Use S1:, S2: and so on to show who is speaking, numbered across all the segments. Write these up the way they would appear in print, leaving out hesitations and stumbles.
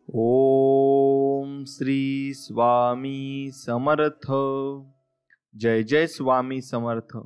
S1: ओम श्री स्वामी समर्थ। जय जय स्वामी समर्थ।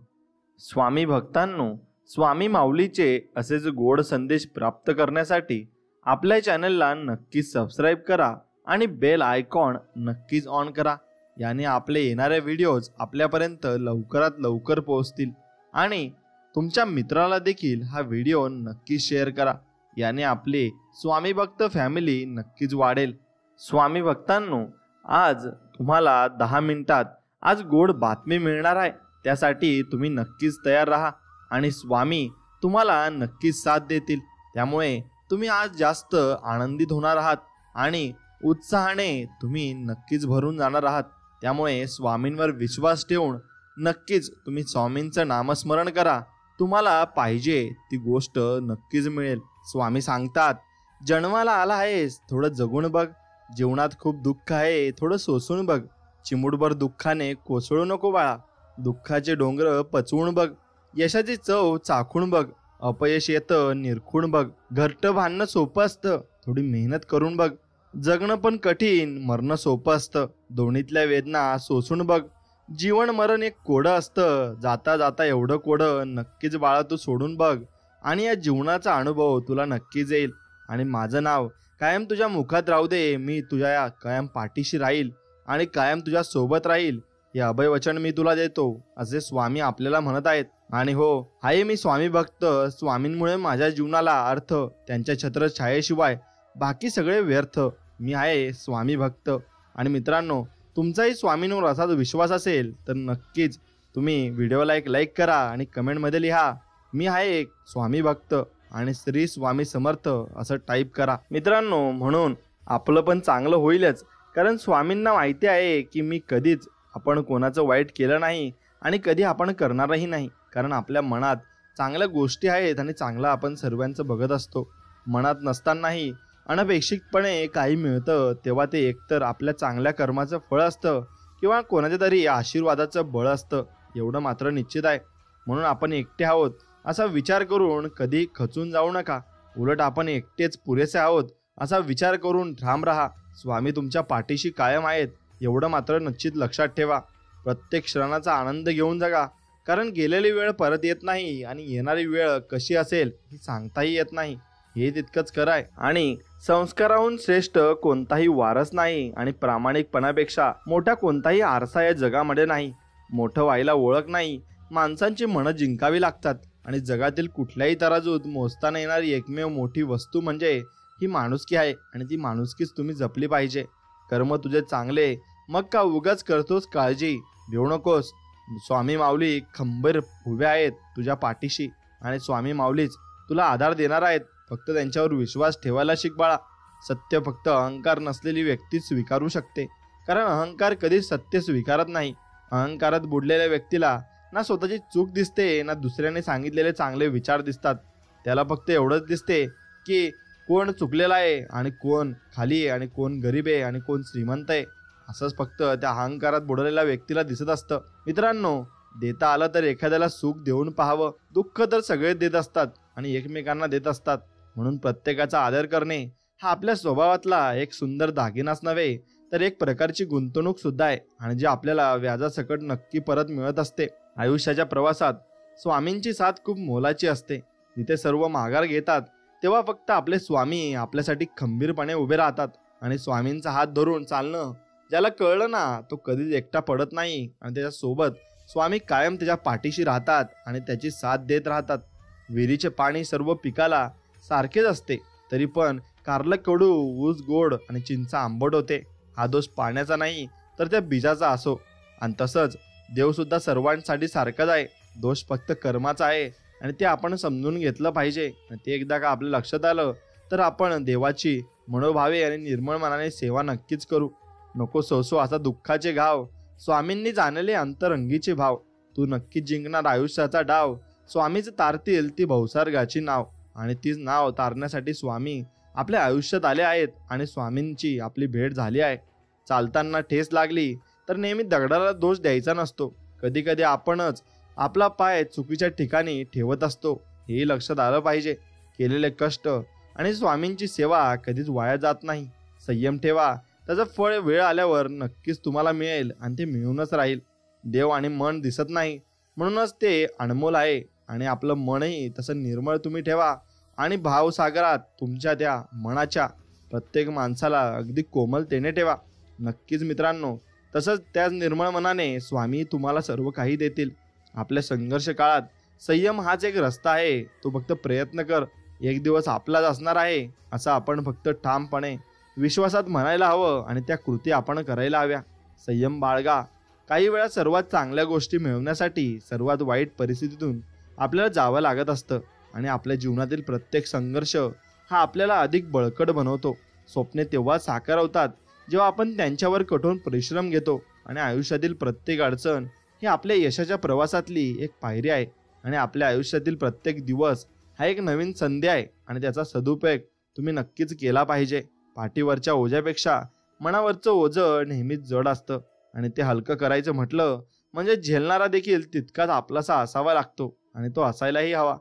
S1: स्वामी भक्तांनो, स्वामी माऊलीचे असेच गोड संदेश प्राप्त करण्यासाठी आपल्या चॅनलला नक्कीच सबस्क्राईब करा आणि बेल आयकॉन नक्कीच ऑन करा। याने आपले येणारे व्हिडिओज आपल्यापर्यंत लवकरात लवकर पोहोचतील आणि तुमच्या मित्राला देखील हा व्हिडिओ नक्की शेअर करा। याने आपले स्वामी भक्त फॅमिली नक्कीच वाढेल। स्वामी भक्तांनो, आज तुम्हाला 10 मिनिटात आज गोड बातमी मिळणार आहे। त्यासाठी तुम्ही नक्कीच तयार राहा आणि स्वामी तुम्हाला नक्कीच साथ देतील। त्यामुळे तुम्ही आज जास्त आनंदित होणार आहात आणि उत्साहाने तुम्ही नक्कीच भरून जाणार आहात। त्यामुळे स्वामींवर विश्वास ठेवून नक्कीच तुम्ही स्वामींचं नामस्मरण करा। तुम्हाला पाहिजे ती गोष्ट नक्कीच मिळेल। स्वामी सांगतात, जन्माला आला आहेस थोडं जगून बघ, जीवनात खूप दुःख आहे थोडं सोसून बघ, चिमुटभर दुःखाने कोसळू नको बाळा, दुःखाचे डोंगर पचवून बघ, यशाची चव चाखून बघ, अपयश येतं निरखून बघ, घरटं बांधणं सोपं असतं थोडी मेहनत करून बघ, जगणं पण कठीण मरणं सोपं असतं, दोन्हीतल्या वेदना सोसून बघ, जीवन मरण एक कोडं असतं, जाता जाता एवढं कोडं नक्कीच बाळा तू सोडून बघ आणि या जीवनाचा अनुभव तुला नक्कीच येईल आणि माझं नाव कायम तुझ्या मुखात राहू दे। मी तुझ्या कायम पाठीशी राहील आणि कायम तुझ्या सोबत राहील, हे अभयवचन मी तुला देतो, असे स्वामी आपल्याला म्हणत आहेत। आणि हो, आहे मी स्वामी भक्त, स्वामींमुळे माझ्या जीवनाला अर्थ, त्यांच्या छत्रछायेशिवाय बाकी सगळे व्यर्थ, मी आहे स्वामी भक्त। आणि मित्रांनो, तुमचाही स्वामींवर असाच विश्वास असेल तर नक्कीच तुम्ही व्हिडिओला एक लाईक करा आणि कमेंटमध्ये लिहा, मी आहे एक स्वामी भक्त आणि श्री स्वामी समर्थ असं टाईप करा। मित्रांनो, म्हणून आपलं पण चांगलं होईलच, कारण स्वामींना माहिती आहे की मी कधीच आपण कोणाचं वाईट केलं नाही आणि कधी आपण करणारही नाही। कारण आपल्या मनात चांगल्या गोष्टी आहेत आणि चांगलं आपण सर्वांचं बघत असतो। मनात नसतानाही अनपेक्षितपणे काही मिळतं तेव्हा ते एकतर आपल्या चांगल्या कर्माचं फळ असतं किंवा कोणाच्या तरी आशीर्वादाचं बळ असतं, एवढं मात्र निश्चित आहे। म्हणून आपण एकटे आहोत असा विचार करून कधी खचून जाऊ नका, उलट आपण एकटेच पुरेसे आहोत असा विचार करून ठाम राहा। स्वामी तुमच्या पाठीशी कायम आहेत, एवढं मात्र निश्चित लक्षात ठेवा। प्रत्येक क्षणाचा आनंद घेऊन जगा, कारण गेलेली वेळ परत येत नाही आणि येणारी वेळ कशी असेल ही सांगताही येत नाही, हे तितकंच खरं आहे। आणि संस्काराहून श्रेष्ठ कोणताही वारस नाही आणि प्रामाणिकपणापेक्षा मोठा कोणताही आरसा या जगामध्ये नाही। मोठं व्हायला ओळख नाही, माणसांची मनं जिंकावी लागतात आणि जगातील कुठल्याही तराजूत मोजताना येणारी एकमेव मोठी वस्तू म्हणजे ही माणुसकी आहे आणि ती माणुसकीच तुम्ही जपली पाहिजे। कर्म तुझे चांगले, मग का उगाच करतोस काळजी, भिवू नकोस, स्वामी माऊली खंबीर उभे आहेत तुझ्या पाठीशी आणि स्वामी माऊलीच तुला आधार देणार आहेत। फक्त त्यांच्यावर विश्वास ठेवायला शिक बाळा। सत्य फक्त अहंकार नसलेली व्यक्ती स्वीकारू शकते, कारण अहंकार कधीच सत्य स्वीकारत नाही। अहंकारात बुडलेल्या व्यक्तीला ना स्वतःची चूक दिसते ना दुसऱ्याने सांगितलेले चांगले विचार दिसतात, त्याला फक्त एवढंच दिसते की कोण चुकलेला आहे आणि कोण खाली आहे आणि कोण गरीब आहे आणि कोण श्रीमंत आहे, असंच फक्त त्या अहंकारात बुडलेल्या व्यक्तीला दिसत असतं। मित्रांनो, देता आलं तर एखाद्याला सुख देऊन पाहावं, दुःख तर सगळे देत असतात आणि एकमेकांना देत असतात, म्हणून प्रत्येकाचा आदर करणे हा आपल्या स्वभावातला एक सुंदर दागिनाच नव्हे तर एक प्रकारची गुंतवणूक सुद्धा आहे आणि जे आपल्याला व्याजासकट नक्की परत मिळत असते। आयुष्याच्या प्रवासात स्वामींची साथ खूप मोलाची असते। तिथे सर्व माघार घेतात तेव्हा फक्त आपले स्वामी आपल्यासाठी खंबीरपणे उभे राहतात आणि स्वामींचा हात धरून चालणं ज्याला कळलं ना तो कधीच एकटा पडत नाही आणि त्याच्यासोबत स्वामी कायम त्याच्या पाठीशी राहतात आणि त्याची साथ देत राहतात। विहिरीचे पाणी सर्व पिकाला सारखेच असते, तरी पण कारलं कडू, ऊस गोड आणि चिंचा आंबट होते, हा दोष पाण्याचा नाही तर त्या बीजाचा असो। आणि तसंच देवसुद्धा सर्वांसाठी सारखाच आहे, दोष फक्त कर्माचा आहे आणि ते आपण समजून घेतलं पाहिजे। आणि ते एकदा का आपल्या लक्षात आलं तर आपण देवाची मनोभावे आणि निर्मळ मनाने सेवा नक्कीच करू। नको सोसो असा दुःखाचे घाव, स्वामींनी जाणले अंतरंगीचे भाव, तू नक्कीच जिंकणार आयुष्याचा डाव, स्वामीच तारतील ती भवसारगाची नाव आणि तीच नाव तारण्यासाठी स्वामी आपल्या आयुष्यात आले आहेत आणि स्वामींची आपली भेट झाली आहे। चालताना ठेस लागली तर नेहमी दगडाला दोष द्यायचा नसतो, कधी कधी आपणच आपला पाय चुकीच्या ठिकाणी ठेवत असतो, हे लक्षात आलं पाहिजे। केलेले कष्ट आणि स्वामींची सेवा कधीच वाया जात नाही, संयम ठेवा, त्याचं फळ वेळ आल्यावर नक्कीच तुम्हाला मिळेल आणि ते मिळूनच राहील. देव आणि मन दिसत नाही, म्हणूनच ते अनमोल आहे. आणि आपलं मनही तसं निर्मळ तुम्ही ठेवा आणि भावसागरात तुमच्या त्या मनाच्या प्रत्येक माणसाला अगदी कोमलतेने ठेवा. नक्कीच मित्रांनो, तसंच त्याच निर्मळ मनाने स्वामी तुम्हाला सर्व काही देतील. आपल्या संघर्ष काळात संयम हाच एक रस्ता आहे. तो फक्त प्रयत्न कर, एक दिवस आपलाच असणार आहे असं आपण फक्त ठामपणे विश्वासात म्हणायला हवं आणि त्या कृती आपण करायला हव्या. संयम बाळगा. काही वेळा सर्वात चांगल्या गोष्टी मिळवण्यासाठी सर्वात वाईट परिस्थितीतून आपल्याला जावं लागत असतं आणि आपल्या जीवनातील प्रत्येक संघर्ष हा आपल्याला अधिक बळकट बनवतो. स्वप्ने तेव्हा साकार होतात जेव्हा आपण त्यांच्यावर कठोर परिश्रम घेतो आणि आयुष्यातील प्रत्येक अडचण ही आपल्या यशाच्या प्रवासातली एक पायरी आहे आणि आपल्या आयुष्यातील प्रत्येक दिवस हा एक नवीन संधी आहे आणि त्याचा सदुपयोग तुम्ही नक्कीच केला पाहिजे. पाठीवरच्या ओझ्यापेक्षा मनावरचं ओझं नेहमीच जड असतं आणि ते हलकं करायचं म्हटलं म्हणजे झेलणारा देखील तितकाच आपलासा असावा लागतो आणि तो असायलाही हवा.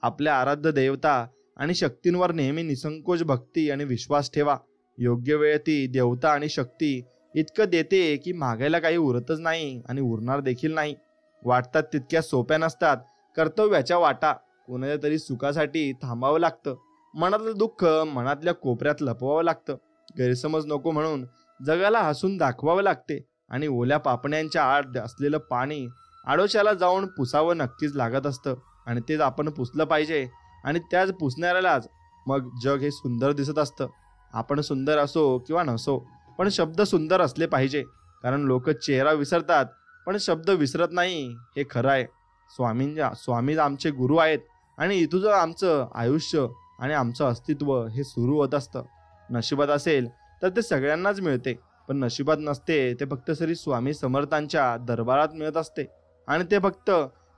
S1: आपल्या आराध्य देवता आणि शक्तींवर नेहमी निसंकोच भक्ती आणि विश्वास ठेवा. योग्य वेळ ती देवता आणि शक्ती इतकं देते की मागायला काही उरतच नाही आणि उरणार देखील नाही. वाटतात तितक्या सोप्या नसतात कर्तव्याच्या वाटा. कोणाच्या तरी सुखासाठी थांबावं लागतं. मनातलं दुःख मनातल्या कोपऱ्यात लपवावं लागतं. गैरसमज नको म्हणून जगाला हसून दाखवावं लागते आणि ओल्या पापण्यांच्या आड असलेलं पाणी आडोशाला जाऊन पुसावं नक्कीच लागत असतं आणि तेच आपण पुसलं पाहिजे आणि त्याच पुसणाऱ्यालाच मग जग हे सुंदर दिसत असतं. आपण सुंदर असो किंवा नसो, पण शब्द सुंदर असले पाहिजे, कारण लोक चेहरा विसरतात पण शब्द विसरत नाही, हे खरं आहे. स्वामी आमचे गुरु आहेत आणि इथून आमचं आयुष्य आणि आमचं अस्तित्व हे सुरू होत असतं. नशिबात असेल तर ते सगळ्यांनाच मिळते, पण नशिबात नसते ते फक्त श्री स्वामी समर्थांच्या दरबारात मिळत असते आणि ते फक्त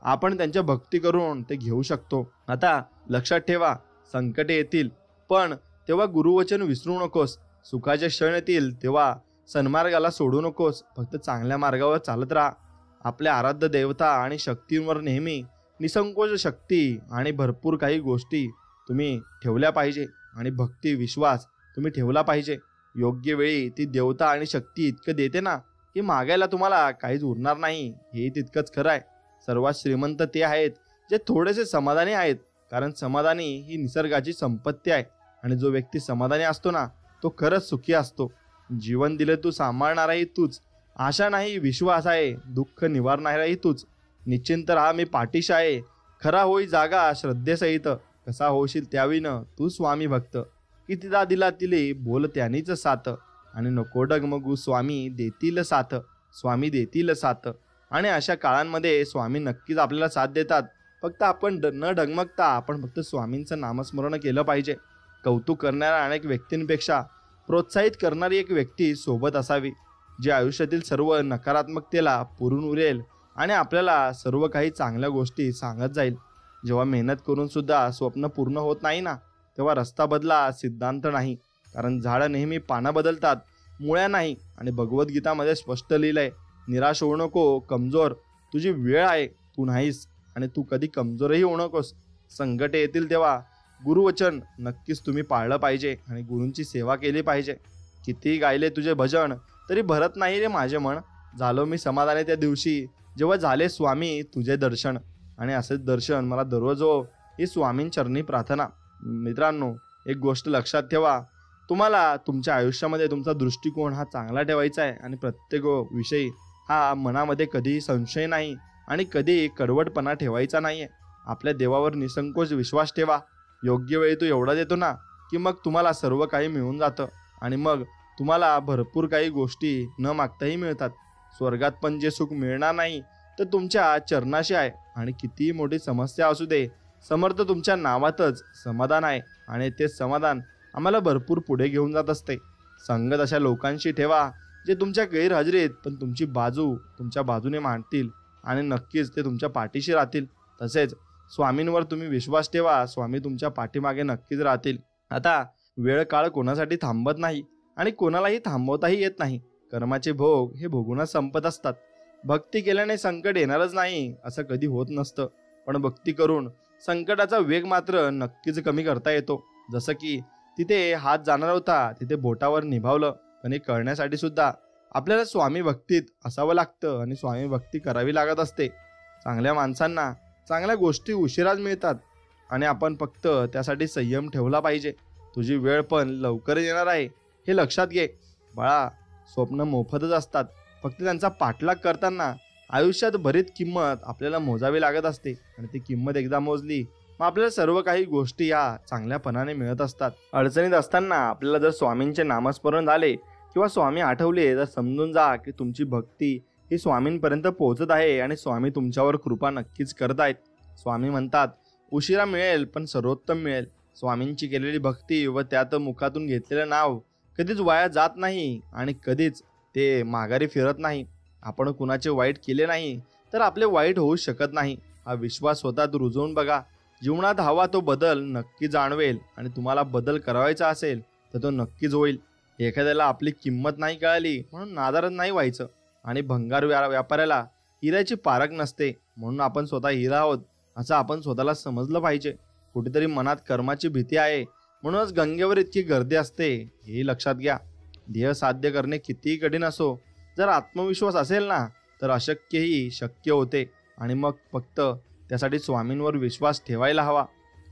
S1: आपण त्यांच्या भक्ती करून ते घेऊ शकतो. आता लक्षात ठेवा, संकटे येतील पण तेव्हा गुरुवचन विसरू नकोस. सुखाचे क्षण येतील तेव्हा सन्मार्गाला सोडू नकोस. फक्त चांगल्या मार्गावर चालत राहा. आपल्या आराध्य देवता आणि शक्तींवर नेहमी निसंकोच शक्ती आणि भरपूर काही गोष्टी तुम्ही ठेवल्या पाहिजे आणि भक्ती विश्वास तुम्ही ठेवला पाहिजे. योग्य वेळी ती देवता आणि शक्ती इतकं देते ना की मागायला तुम्हाला काहीच उरणार नाही, हे तितकंच खरं आहे. सर्वात श्रीमंत ते आहेत जे थोडेसे समाधानी आहेत, कारण समाधानी ही निसर्गाची संपत्ती आहे आणि जो व्यक्ती समाधानी असतो ना तो खरंच सुखी असतो. जीवन दिले तू सांभाळणाराही तूच, आशा नाही विश्वास आहे, दुःख निवारणाराही तूच. निश्चिंत राहा मी पाठीशी आहे, खरा होई जागा श्रद्धेसहित. कसा होशील त्याविनं तू स्वामी भक्त, कितीदा दिला तिले बोल त्यांनीच साथ. आणि नको डगमगू स्वामी देतील साथ, स्वामी देतील साथ. आणि अशा काळांमध्ये स्वामी नक्कीच आपल्याला साथ देतात. फक्त आपण न डगमगता आपण फक्त स्वामींचं नामस्मरण केलं पाहिजे. कौतुक करणाऱ्या अनेक व्यक्तींपेक्षा प्रोत्साहित करणारी एक व्यक्ती सोबत असावी, जी आयुष्यातील सर्व नकारात्मकतेला पुरून उरेल आणि आपल्याला सर्व काही चांगल्या गोष्टी सांगत जाईल. जेव्हा मेहनत करून सुद्धा स्वप्न पूर्ण होत नाही ना, तेव्हा रस्ता बदला, सिद्धांत नाही. कारण झाडं नेहमी पानं बदलतात, मुळ्या नाही. आणि भगवद्गीतामध्ये स्पष्ट लिहिलंय, निराश होऊ नको कमजोर, तुझी वेळ आहे, तू नाहीस आणि तू कधी कमजोरही होऊ नकोस. संकटे येतील तेव्हा गुरुवचन नक्कीच तुम्ही पाळलं पाहिजे आणि गुरूंची सेवा केली पाहिजे. किती गायले तुझे भजन तरी भरत नाही रे माझे मन, झालो मी समाधानी त्या दिवशी जेव्हा झाले स्वामी तुझे दर्शन. आणि असेच दर्शन मला दररोज हो, ही स्वामींचरणी प्रार्थना. मित्रांनो, एक गोष्ट लक्षात ठेवा, तुम्हाला तुमच्या आयुष्यामध्ये तुमचा दृष्टिकोन हा चांगला ठेवायचा आहे आणि प्रत्येक विषयी हा मनामध्ये कधीही संशय नाही आणि कधी कडवटपणा ठेवायचा नाही आहे. आपल्या देवावर निसंकोच विश्वास ठेवा. योग्य वेळी तो एवढा देतो ना की मग तुम्हाला सर्व काही मिळून जातं आणि मग तुम्हाला भरपूर काही गोष्टी न मागताही मिळतात. स्वर्गात पण जे सुख मिळणार नाही तर तुमच्या चरणाशी आहे. आणि कितीही मोठी समस्या असू दे, समर्थ तुमच्या नावातच समाधान आहे आणि ते समाधान आम्हाला भरपूर पुढे घेऊन जात असते. संगत अशा लोकांशी ठेवा जे तुमच्या गैरहजेरीत पण तुमची बाजू तुमच्या बाजूने मांडतील आणि नक्कीच ते तुमच्या पाठीशी राहतील. तसेच स्वामींवर तुम्ही विश्वास ठेवा, स्वामी तुमच्या पाठीमागे नक्कीच राहतील. आता वेळ काळ कोणासाठी थांबत नाही आणि कोणालाही थांबवताही येत नाही. कर्माचे भोग हे भोगूनच संपत असतात. भक्ती केल्याने संकट येणारच नाही असं कधी होत नसतं, पण भक्ती करून संकटाचा वेग मात्र नक्कीच कमी करता येतो. जसं की तिथे हात जाणार होता तिथे बोटावर निभावलं. पण हे कळण्यासाठी सुद्धा आपल्याला स्वामी भक्तीत असावं लागतं आणि स्वामी भक्ती करावी लागत असते. चांगल्या माणसांना चांगल्या गोष्टी उशिराच मिळतात आणि आपण फक्त त्यासाठी संयम ठेवला पाहिजे. तुझी वेळ पण लवकर येणार आहे हे लक्षात घे. बाळा, स्वप्न मोफतच असतात, फक्त त्यांचा पाठलाग करताना आयुष्यात बरीच किंमत आपल्याला मोजावी लागत असते आणि ती किंमत एकदा मोजली मग आपल्याला सर्व काही गोष्टी या चांगल्यापणाने मिळत असतात. अडचणीत असताना आपल्याला जर स्वामींचे नामस्मरण झाले किंवा स्वामी आठवले तर समजून जा की तुमची भक्ती ही स्वामींपर्यंत पोहोचत आहे आणि स्वामी तुमच्यावर कृपा नक्कीच करत आहेत. स्वामी म्हणतात, उशिरा मिळेल पण सर्वोत्तम मिळेल. स्वामींची केलेली भक्ती व त्यात मुखातून घेतलेलं नाव कधीच वाया जात नाही आणि कधीच ते माघारी फिरत नाही. आपण कुणाचे वाईट केले नाही तर आपले वाईट होऊ शकत नाही. हा विश्वास स्वतःत रुजवून बघा. जीवनात हवा तो बदल नक्की जाणवेल आणि तुम्हाला बदल करायचा असेल तर तो नक्कीच होईल. एखाद्याला आपली किंमत नाही कळाली म्हणून नादारद नाही व्हायचं आणि भंगार व्यापाऱ्याला हिऱ्याची पारख नसते म्हणून आपण स्वतः हिरा आहोत असं आपण स्वतःला समजलं पाहिजे. कुठेतरी मनात कर्माची भीती आहे म्हणूनच गंगेवर इतकी गर्दी असते हे लक्षात घ्या. ध्येय साध्य करणे कितीही कठीण असो, जर आत्मविश्वास असेल ना तर अशक्यही शक्य होते आणि मग फक्त त्यासाठी स्वामींवर विश्वास ठेवायला हवा.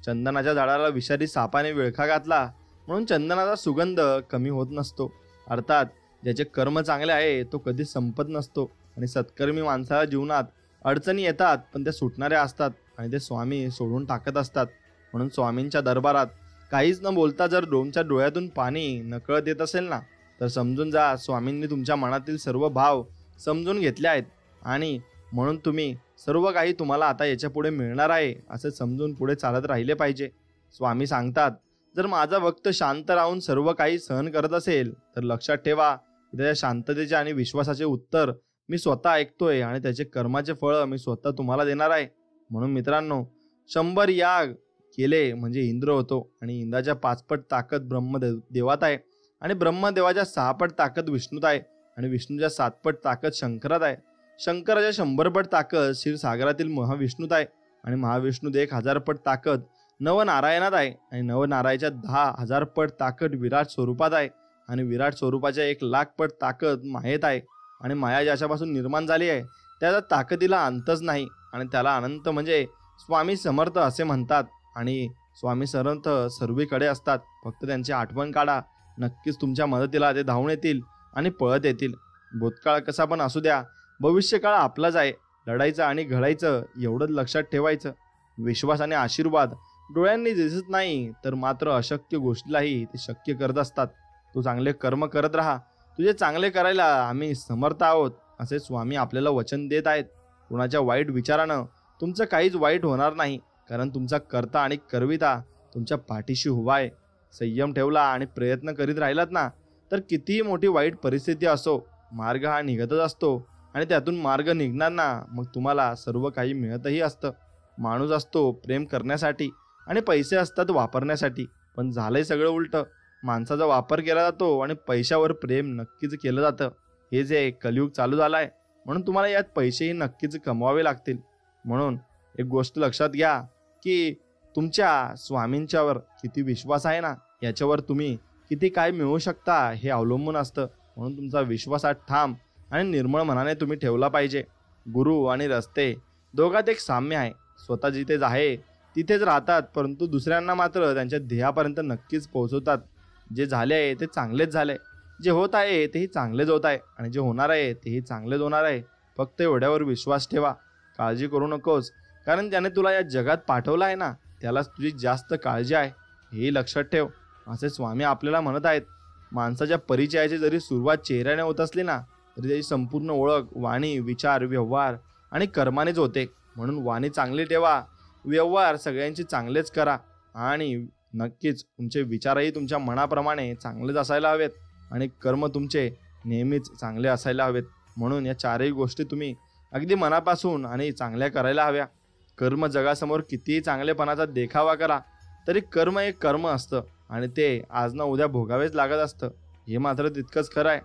S1: चंदनाच्या झाडाला विषारी सापाने विळखा घातला म्हणून चंदनाचा सुगंध कमी होत नसतो. अर्थात ज्याचे कर्म चांगले आहे तो कधीच संपत नसतो आणि सत्कर्मी माणसाला जीवनात अडचणी येतात पण त्या सुटणाऱ्या असतात आणि ते स्वामी सोडून टाकत असतात. म्हणून स्वामींच्या दरबारात काहीच न बोलता जर तुमच्या डोळ्यातून पाणी नकळत येत असेल ना तर समजून जा स्वामींनी तुमच्या मनातील सर्व भाव समजून घेतले आहेत आणि म्हणून तुम्ही सर्व काही तुम्हाला आता याच्या पुढे मिळणार आहे असे समजून पुढे चालत राहिले पाहिजे. स्वामी सांगतात, जर माझा भक्त शांत राहून सर्व काही सहन करत असेल तर लक्षात ठेवा त्याच्या शांततेचे आणि विश्वासाचे उत्तर मी स्वतः ऐकतोय आणि त्याचे कर्माचे फळ मी स्वतः तुम्हाला देणार आहे. म्हणून मित्रांनो, 100 याग केले म्हणजे इंद्र होतो आणि इंद्राच्या 5 पट ताकद ब्रह्मदेवात आहे आणि ब्रह्मदेवाच्या 6 पट ताकद विष्णूत आहे आणि विष्णूच्या 7 पट ताकद शंकरात आहे. शंकराच्या 100 पट ताकद क्षीरसागरातील महाविष्णूत आहे आणि महाविष्णूत 1000 पट ताकद नवनारायणात आहे आणि नवनारायणाच्या 10,000 पट ताकद विराट स्वरूपात आहे आणि विराट स्वरूपाच्या 1,00,000 पट ताकद मायेत आहे आणि माया ज्याच्यापासून निर्माण झाली आहे त्याच्या ताकदीला अंतच नाही आणि त्याला अनंत म्हणजे स्वामी समर्थ असे म्हणतात. आणि स्वामी समर्थ सर्वीकडे असतात, फक्त त्यांची आठवण काढा. नक्कीच तुमच्या मदतीला ते धावून येतील आणि पळत येतील. भूतकाळ कसा पण असू द्या, भविष्यकाळ आपलाच आहे. लढायचं आणि घडायचं एवढंच लक्षात ठेवायचं. विश्वास आणि आशीर्वाद डोळ्यांनी दिसत नाही तर मात्र अशक्य गोष्टीलाही ते शक्य करत असतात. तू चांगले कर्म करत राहा, तुझे चांगले करायला आम्ही समर्थ आहोत असे स्वामी आपल्याला वचन देत आहेत. कुणाच्या वाईट विचारानं तुमचं काहीच वाईट होणार नाही, कारण तुमचा कर्ता आणि करविता तुमच्या पाठीशी उभा आहे. संयम ठेवला आणि प्रयत्न करीत राहिलात ना तर कितीही मोठी वाईट परिस्थिती असो, मार्ग हा निघतच असतो आणि त्यातून मार्ग निघणार ना मग तुम्हाला सर्व काही मिळतही असतं. माणूस असतो प्रेम करण्यासाठी आणि पैसे असतात वापरण्यासाठी, पण झालंय सगळं उलटं. माणसाचा वापर केला जातो आणि पैशावर प्रेम नक्कीच केलं जातं. हे जे कलियुग चालू झालं आहे म्हणून तुम्हाला यात पैसेही नक्कीच कमवावे लागतील. म्हणून एक गोष्ट लक्षात घ्या की तुमच्या स्वामींच्यावर किती विश्वास आहे ना याच्यावर तुम्ही किती काय मिळवू शकता हे अवलंबून असतं. म्हणून तुमचा विश्वासात ठाम आणि निर्मळ मनाने तुम्ही ठेवला पाहिजे. गुरु आणि रस्ते दोघात एक साम्य आहे. स्वतः जिथे आहे तिथेच राहतात परंतु दुसऱ्यांना मात्र त्यांच्या ध्येयापर्यंत नक्कीच पोहोचवतात. जे झाले आहे ते चांगलेच झाले, जे होत आहे तेही चांगलेच होत आहे आणि जे होणार आहे तेही चांगलेच होणार आहे. फक्त एवढ्यावर विश्वास ठेवा. काळजी करू नकोस, कारण त्याने तुला या जगात पाठवलं आहे ना त्यालाच तुझी जास्त काळजी आहे हे लक्षात ठेव असे स्वामी आपल्याला म्हणत आहेत. माणसाच्या परिचयाची जरी सुरुवात चेहऱ्याने होत असली ना तरी त्याची संपूर्ण ओळख वाणी, विचार, व्यवहार आणि कर्मानेच होते. म्हणून वाणी चांगली ठेवा, व्यवहार सगळ्यांची चांगलेच करा आणि नक्कीच तुमचे विचारही तुमच्या मनाप्रमाणे चांगलेच असायला हवेत आणि कर्म तुमचे नेहमीच चांगले असायला हवेत. म्हणून या चारही गोष्टी तुम्ही अगदी मनापासून आणि चांगल्या करायला हव्या. कर्म जगासमोर कितीही चांगलेपणाचा देखावा करा तरी कर्म एक कर्म असतं आणि ते आज ना उद्या भोगावेच लागत असतं. हे मात्र तितकंच खरं आहे.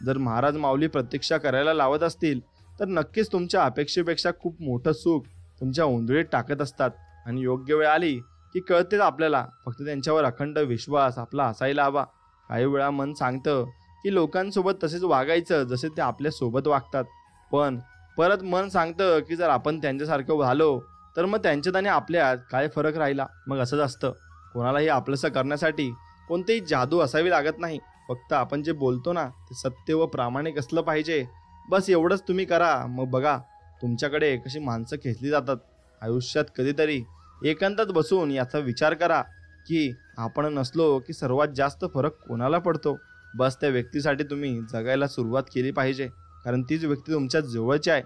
S1: जर महाराज माऊली प्रतीक्षा करायला लावत असतील तर नक्कीच तुमच्या अपेक्षेपेक्षा खूप मोठं सुख तुमच्या उंदळीत टाकत असतात आणि योग्य वेळ आली की कळतेच आपल्याला, फक्त त्यांच्यावर अखंड विश्वास आपला असायला हवा. काही वेळा मन सांगतं की लोकांसोबत तसेच वागायचं जसे ते आपल्यासोबत वागतात, पण परत मन सांगतं की जर आपण त्यांच्यासारखं झालो तर मग त्यांच्यात आणि आपल्यात काय फरक राहिला. मग असंच असतं, कोणालाही आपलंसं करण्यासाठी कोणतीही जादू असावी लागत नाही. फक्त आपण जे बोलतो ना ते सत्य व प्रामाणिक असलं पाहिजे, बस एवढंच तुम्ही करा. मग बघा तुमच्याकडे कशी माणसं खेचली जातात. आयुष्यात कधीतरी एकांतात बसून याचा विचार करा की आपण नसलो की सर्वात जास्त फरक कोणाला पडतो. बस त्या व्यक्तीसाठी तुम्ही जगायला सुरुवात केली पाहिजे, कारण तीच व्यक्ती तुमच्या जवळची आहे.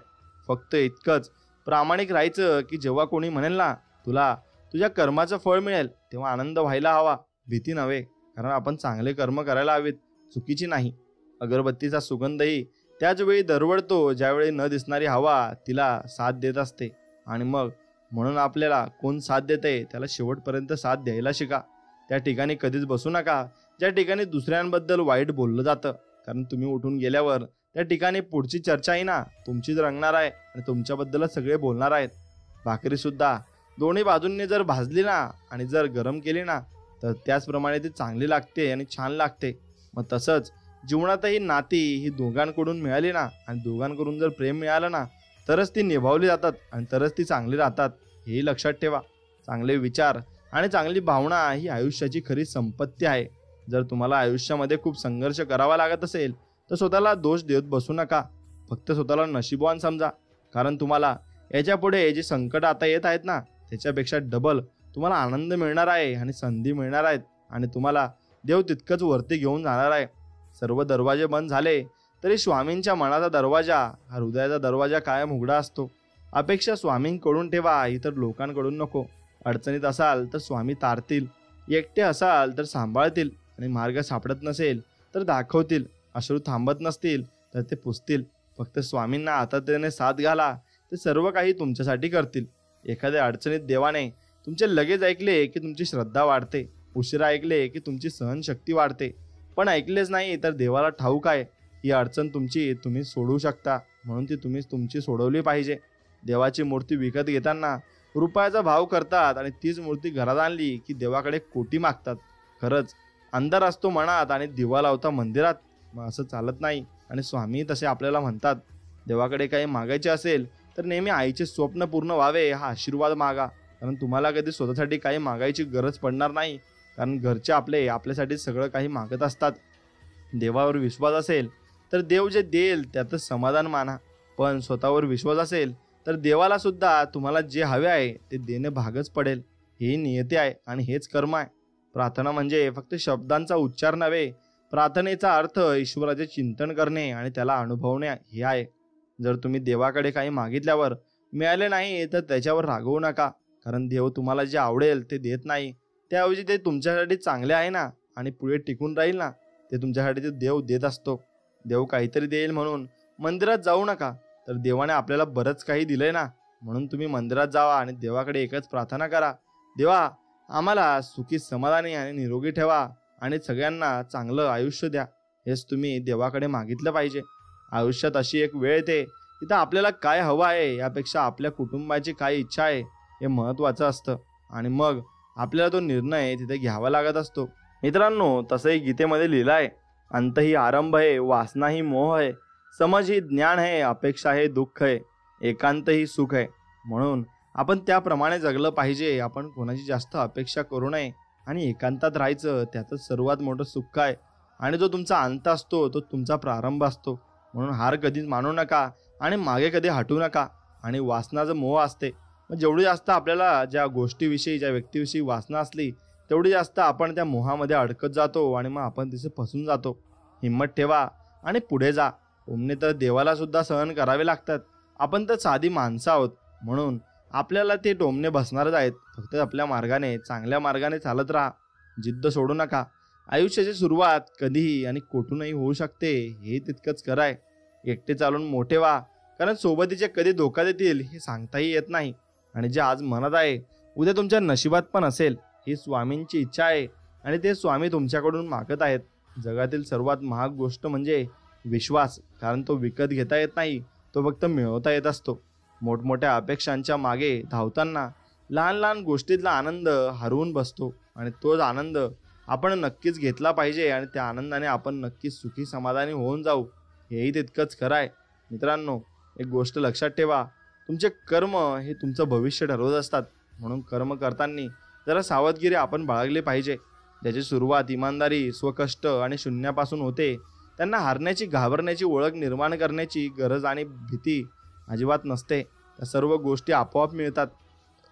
S1: फक्त इतकंच प्रामाणिक राहायचं की जेव्हा कोणी म्हणेल ना तुला तुझ्या कर्माचं फळ मिळेल, तेव्हा आनंद व्हायला हवा, भीती नव्हे. कारण आपण चांगले कर्म करायला हवेत, चुकीची नाही. अगरबत्तीचा सुगंधही त्याच वेळी दरवळतो ज्यावेळी न दिसणारी हवा तिला साथ देत असते. आणि मग म्हणून आपल्याला कोण साथ देते त्याला शेवटपर्यंत साथ द्यायला शिका. त्या ठिकाणी कधीच बसू नका ज्या ठिकाणी दुसऱ्यांबद्दल वाईट बोललं जातं, कारण तुम्ही उठून गेल्यावर त्या ठिकाणी पुढची चर्चाही ना तुमचीच रंगणार आहे आणि तुमच्याबद्दलच सगळे बोलणार आहेत. भाकरीसुद्धा दोन्ही बाजूंनी जर भाजली ना आणि जर गरम केली ना तर त्याचप्रमाणे ती चांगली लागते आणि छान लागते. मग तसंच जीवनातही नाती ही दोघांकडून मिळाली ना आणि दोघांकडून जर प्रेम मिळालं ना तरच ती निभावली जातात आणि तरच ती चांगली राहतात. हेही लक्षात ठेवा. चांगले विचार आणि चांगली भावना ही आयुष्याची खरी संपत्ती आहे. जर तुम्हाला आयुष्यामध्ये खूप संघर्ष करावा लागत असेल तर स्वतःला दोष देत बसू नका. फक्त स्वतःला नशीबवान समजा, कारण तुम्हाला याच्या पुढे जे संकट आता येत आहेत ना त्याच्यापेक्षा डबल तुम्हाला आनंद मिळणार आहे आणि संधी मिळणार आहेत आणि तुम्हाला देव तितकंच वरती घेऊन जाणार आहे. सर्व दरवाजे बंद झाले तरी स्वामींच्या मनाचा दरवाजा हा हृदयाचा दरवाजा कायम उघडा असतो. अपेक्षा स्वामींकडून ठेवा, इतर लोकांकडून नको. अडचणीत असाल तर स्वामी तारतील, एकटे असाल तर सांभाळतील आणि मार्ग सापडत नसेल तर दाखवतील. अश्रू थांबत नसतील तर ते पुसतील. फक्त स्वामींना आतुरतेने साथ घाला, ते सर्व काही तुमच्यासाठी करतील. एखाद्या अडचणीत देवाने तुमचे लगेच ऐकले की तुमची श्रद्धा वाढते, उशिरा ऐकले की तुमची सहनशक्ती वाढते, पण ऐकलेच नाही तर देवाला ठाऊक आहे ही अडचण तुम्ही सोडवू शकता, म्हणून ती तुमची सोडवली पाहिजे. देवाची मूर्ती विकत घेताना रुपयाचा भाव करतात आणि तीच मूर्ती घरात आणली की देवाकडे कोटी मागतात. खरंच अंधार असतो मनात आणि दिवा लावता मंदिरात. मग असं चालत नाही आणि स्वामी तसे आपल्याला म्हणतात, देवाकडे काही मागायचे असेल तर नेहमी आईचे स्वप्न पूर्ण व्हावे हा आशीर्वाद मागा, कारण तुम्हाला कधी स्वतःसाठी काही मागायची गरज पडणार नाही, कारण घरचे आपल्यासाठी सगळं काही मागत असतात. देवावर विश्वास असेल तर देव जे देईल त्यातच समाधान माना, पण स्वतःवर विश्वास असेल तर देवाला सुद्धा तुम्हाला जे हवे आहे ते देणे भागच पडेल. ही नियती आहे आणि हेच कर्म आहे. प्रार्थना म्हणजे फक्त शब्दांचा उच्चार नव्हे, प्रार्थनेचा अर्थ ईश्वराचे चिंतन करणे आणि त्याला अनुभवणे हे आहे. जर तुम्ही देवाकडे काही मागितल्यावर मिळाले नाही तर त्याच्यावर रागवू नका, कारण देव तुम्हाला जे आवडेल ते देत नाही. त्याऐवजी ते तुमच्यासाठी चांगले आहे ना आणि पुढे टिकून राहील ना ते तुमच्यासाठी ते देव देत असतो. देव काहीतरी देईल म्हणून मंदिरात जाऊ नका, तर देवाने आपल्याला बरंच काही दिलंय ना, म्हणून तुम्ही मंदिरात जावा आणि देवाकडे एकच प्रार्थना करा, देवा आम्हाला सुखी समाधानी आणि निरोगी ठेवा आणि सगळ्यांना चांगलं आयुष्य द्या. हेच तुम्ही देवाकडे मागितलं पाहिजे. आयुष्यात अशी एक वेळ येते तिथं आपल्याला काय हवं आहे यापेक्षा आपल्या कुटुंबाची काय इच्छा आहे हे महत्त्वाचं असतं आणि मग आपल्याला तो निर्णय तिथे घ्यावा लागत असतो. मित्रांनो, तसंही गीतेमध्ये लिहिलं आहे, अंत ही आरंभ है, वासना ही मोह है, समझ ही ज्ञान है, अपेक्षा हे दुःख है, एकांत ही सुख है. म्हणून आपण त्याप्रमाणे जगलं पाहिजे. आपण कोणाची जास्त अपेक्षा करू नये आणि एकांतात राहायचं, त्यातच सर्वात मोठं सुख आहे. आणि जो तुमचा अंत असतो तो तुमचा प्रारंभ असतो. म्हणून हार कधीच मानू नका आणि मागे कधी हटू नका. आणि वासनाचं मोह असते, मग जेवढी जास्त आपल्याला ज्या गोष्टीविषयी ज्या व्यक्तीविषयी वासना असली तेवढी जास्त आपण त्या मोहामध्ये अडकत जातो आणि मग आपण तिथे फसून जातो. हिंमत ठेवा आणि पुढे जा. टोमणे तर देवाला सुद्धा सहन करावे लागतात. आपण तर साधी माणसं आहोत, म्हणून आपल्याला ते टोमणे बसणारच आहेत. फक्त आपल्या मार्गाने चांगल्या मार्गाने चालत राहा, जिद्द सोडू नका. आयुष्याची सुरुवात कधीही आणि कोठूनही होऊ शकते हे तितकंच खरं आहे. एकटे चालून मोठे व्हा, कारण सोबतीचे कधी धोका देतील हे सांगताही येत नाही. आणि जे आज मनात आहे उद्या तुमच्या नशिबात पण असेल, ही स्वामींची इच्छा आहे आणि ते स्वामी तुमच्याकडून मागत आहेत. जगातील सर्वात महाग गोष्ट म्हणजे विश्वास, कारण तो विकत घेता येत नाही, तो फक्त मिळवता येत असतो. मोठमोठ्या अपेक्षांच्या मागे धावताना लहान लहान गोष्टीतला आनंद हरवून बसतो आणि तोच आनंद आपण नक्कीच घेतला पाहिजे आणि त्या आनंदाने आपण नक्कीच सुखी समाधानी होऊन जाऊ, हेही तितकंच खरं आहे. मित्रांनो, एक गोष्ट लक्षात ठेवा, तुमचे कर्म हे तुमचं भविष्य ठरवत असतात. म्हणून कर्म करताना जरा सावधगिरी आपण बाळगली पाहिजे. ज्याची सुरुवात इमानदारी, स्वकष्ट आणि शून्यापासून होते, त्यांना हारण्याची, घाबरण्याची ओळख निर्माण करण्याची गरज आणि भीती अजिबात नसते. त्या सर्व गोष्टी आपोआप मिळतात.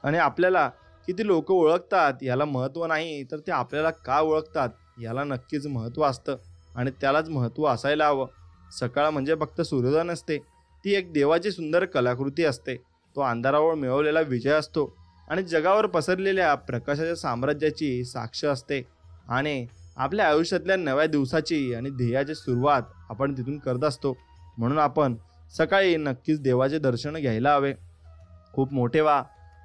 S1: आणि आपल्याला किती लोक ओळखतात याला महत्त्व नाही, तर ते आपल्याला का ओळखतात याला नक्कीच महत्त्व असतं आणि त्यालाच महत्त्व असायला हवं. सकाळ म्हणजे फक्त सूर्योदय नसते, ती एक देवाची सुंदर कलाकृती असते. तो अंधारावर मिळवलेला विजय असतो आणि जगावर पसरलेल्या प्रकाशाच्या साम्राज्याची साक्ष असते. आणि आपल्या आयुष्यातल्या नव्या दिवसाची आणि ध्येयाची सुरुवात आपण तिथून करत असतो. म्हणून आपण सकाळी नक्कीच देवाचे दर्शन घ्यायला हवे. खूप मोठे व्हा,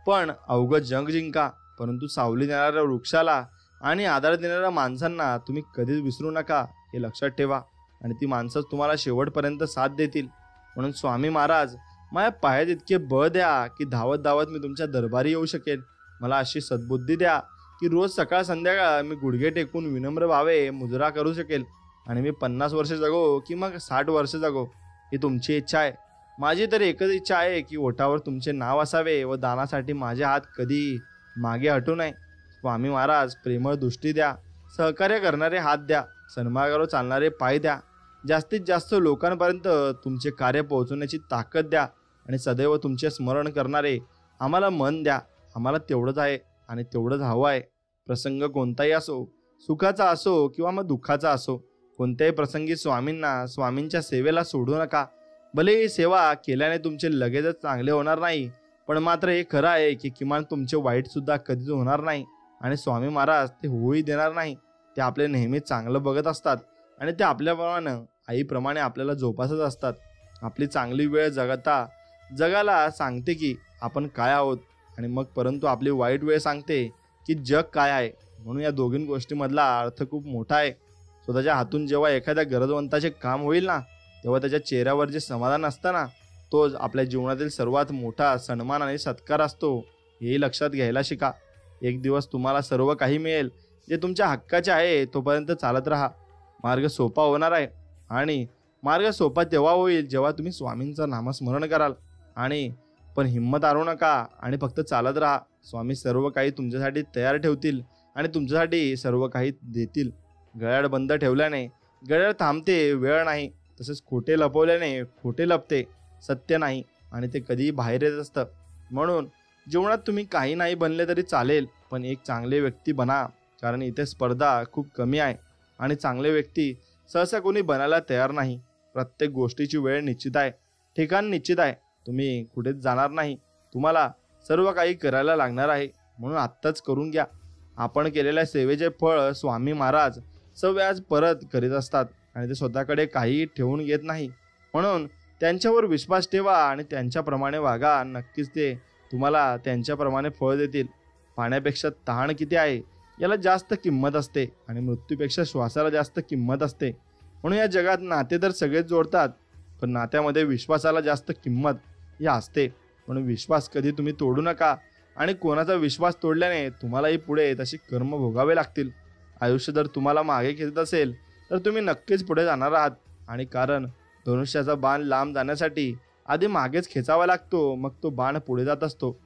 S1: पण अवघड जग जिंका. परंतु सावली देणाऱ्या वृक्षाला आणि आधार देणाऱ्या माणसांना तुम्ही कधीच विसरू नका, हे लक्षात ठेवा. आणि ती माणसंच तुम्हाला शेवटपर्यंत साथ देतील. म्हणून स्वामी महाराज, माझ्या पायात इतके बळ द्या की धावत धावत मी तुमच्या दरबारी येऊ शकेल. मला अशी सद्बुद्धी द्या की रोज सकाळ संध्याकाळ मी गुडघे टेकून विनम्र भावे मुजरा करू शकेल. आणि मी 50 वर्ष जगो की मग 60 वर्ष जगो, ही तुमची इच्छा आहे. माझी तर एकच इच्छा आहे की ओठावर तुमचे नाव असावे व दानासाठी माझे हात कधी मागे हटू नये. स्वामी महाराज, प्रेमळ दृष्टी द्या, सहकार्य करणारे हात द्या, सन्मार्गावर चालणारे पाय द्या, जास्तीत जास्त लोकांपर्यंत तुमचे कार्य पोहोचवण्याची ताकद द्या आणि सदैव तुमचे स्मरण करणारे आम्हाला मन द्या. आम्हाला तेवढंच आहे आणि तेवढंच हवं आहे. प्रसंग कोणताही असो, सुखाचा असो किंवा मग दुःखाचा असो, कोणत्याही प्रसंगी स्वामींना, स्वामींच्या सेवेला सोडू नका. भले ही सेवा केल्याने तुमचे लगेचच चांगले होणार नाही, पण मात्र हे खरं आहे की किमान तुमचे वाईट सुद्धा कधीच होणार नाही. आणि स्वामी महाराज ते होऊही देणार नाही. ते आपले नेहमी चांगलं बघत असतात आणि ते आपल्याप्रमाणे, आईप्रमाणे आपल्याला जोपासत असतात. आपली चांगली वेळ जगाला सांगते की आपण काय आहोत, आणि मग परंतु आपली वाईट वेळ सांगते की जग काय आहे. म्हणून या दोघी गोष्टीमधला अर्थ खूप मोठा आहे. स्वतःच्या हातून जेव्हा एखाद्या गरजवंताचे काम होईल ना, तेव्हा त्याच्या चेहऱ्यावर जे समाधान असतं ना, तोच आपल्या जीवनातील सर्वात मोठा सन्मान आणि सत्कार असतो, हेही लक्षात घ्यायला शिका. एक दिवस तुम्हाला सर्व काही मिळेल जे तुमच्या हक्काचे आहे. तोपर्यंत चालत राहा. मार्ग सोपा होणार आहे, आणि मार्ग सोपा तेव्हा होईल जेव्हा तुम्ही स्वामींचं नामस्मरण कराल. आणि पण हिंमत हारू नका आणि फक्त चालत राहा. स्वामी सर्व काही तुमच्यासाठी तयार ठेवतील आणि तुमच्यासाठी सर्व काही देतील. गळ्यात बंद ठेवल्याने गळ्यात थांबते, वेळ नाही. तसेच खोटे लपवल्याने खोटे लपते, सत्य नाही, आणि ते कधीही बाहेर येत असतं. म्हणून जीवनात तुम्ही काही नाही बनले तरी चालेल, पण एक चांगले व्यक्ती बना. कारण इथे स्पर्धा खूप कमी आहे आणि चांगले व्यक्ती सहसा कोणी बनायला तयार नाही. प्रत्येक गोष्टीची वेळ निश्चित आहे, ठिकाण निश्चित आहे. तुम्ही कुठेच जाणार नाही. तुम्हाला सर्व काही करायला लागणार आहे, म्हणून आत्ताच करून घ्या. आपण केलेल्या सेवेचे फळ स्वामी महाराज सव्याज परत करीत असतात आणि ते स्वतःकडे काही ठेवून घेत नाही. म्हणून त्यांच्यावर विश्वास ठेवा आणि त्यांच्याप्रमाणे वागा. नक्कीच ते तुम्हाला त्यांच्याप्रमाणे फळ देतील. पाण्यापेक्षा तहान किती आहे याला जास्त किंमत असते आणि मृत्यूपेक्षा श्वासाला जास्त किंमत असते. म्हणून या जगात नाते तर सगळेच जोडतात, पण नात्यामध्ये विश्वासाला जास्त किंमत ही असते. म्हणून विश्वास कधी तुम्ही तोडू नका, आणि कोणाचा विश्वास तोडल्याने तुम्हालाही पुढे तशी कर्म भोगावे लागतील. आयुष्य जर तुम्हाला मागे खेचत असेल तर तुम्ही नक्कीच पुढे जाणार आहात. आणि कारण धनुष्याचा बाण लांब जाण्यासाठी आधी मागेच खेचावा लागतो, मग तो बाण पुढे जात असतो,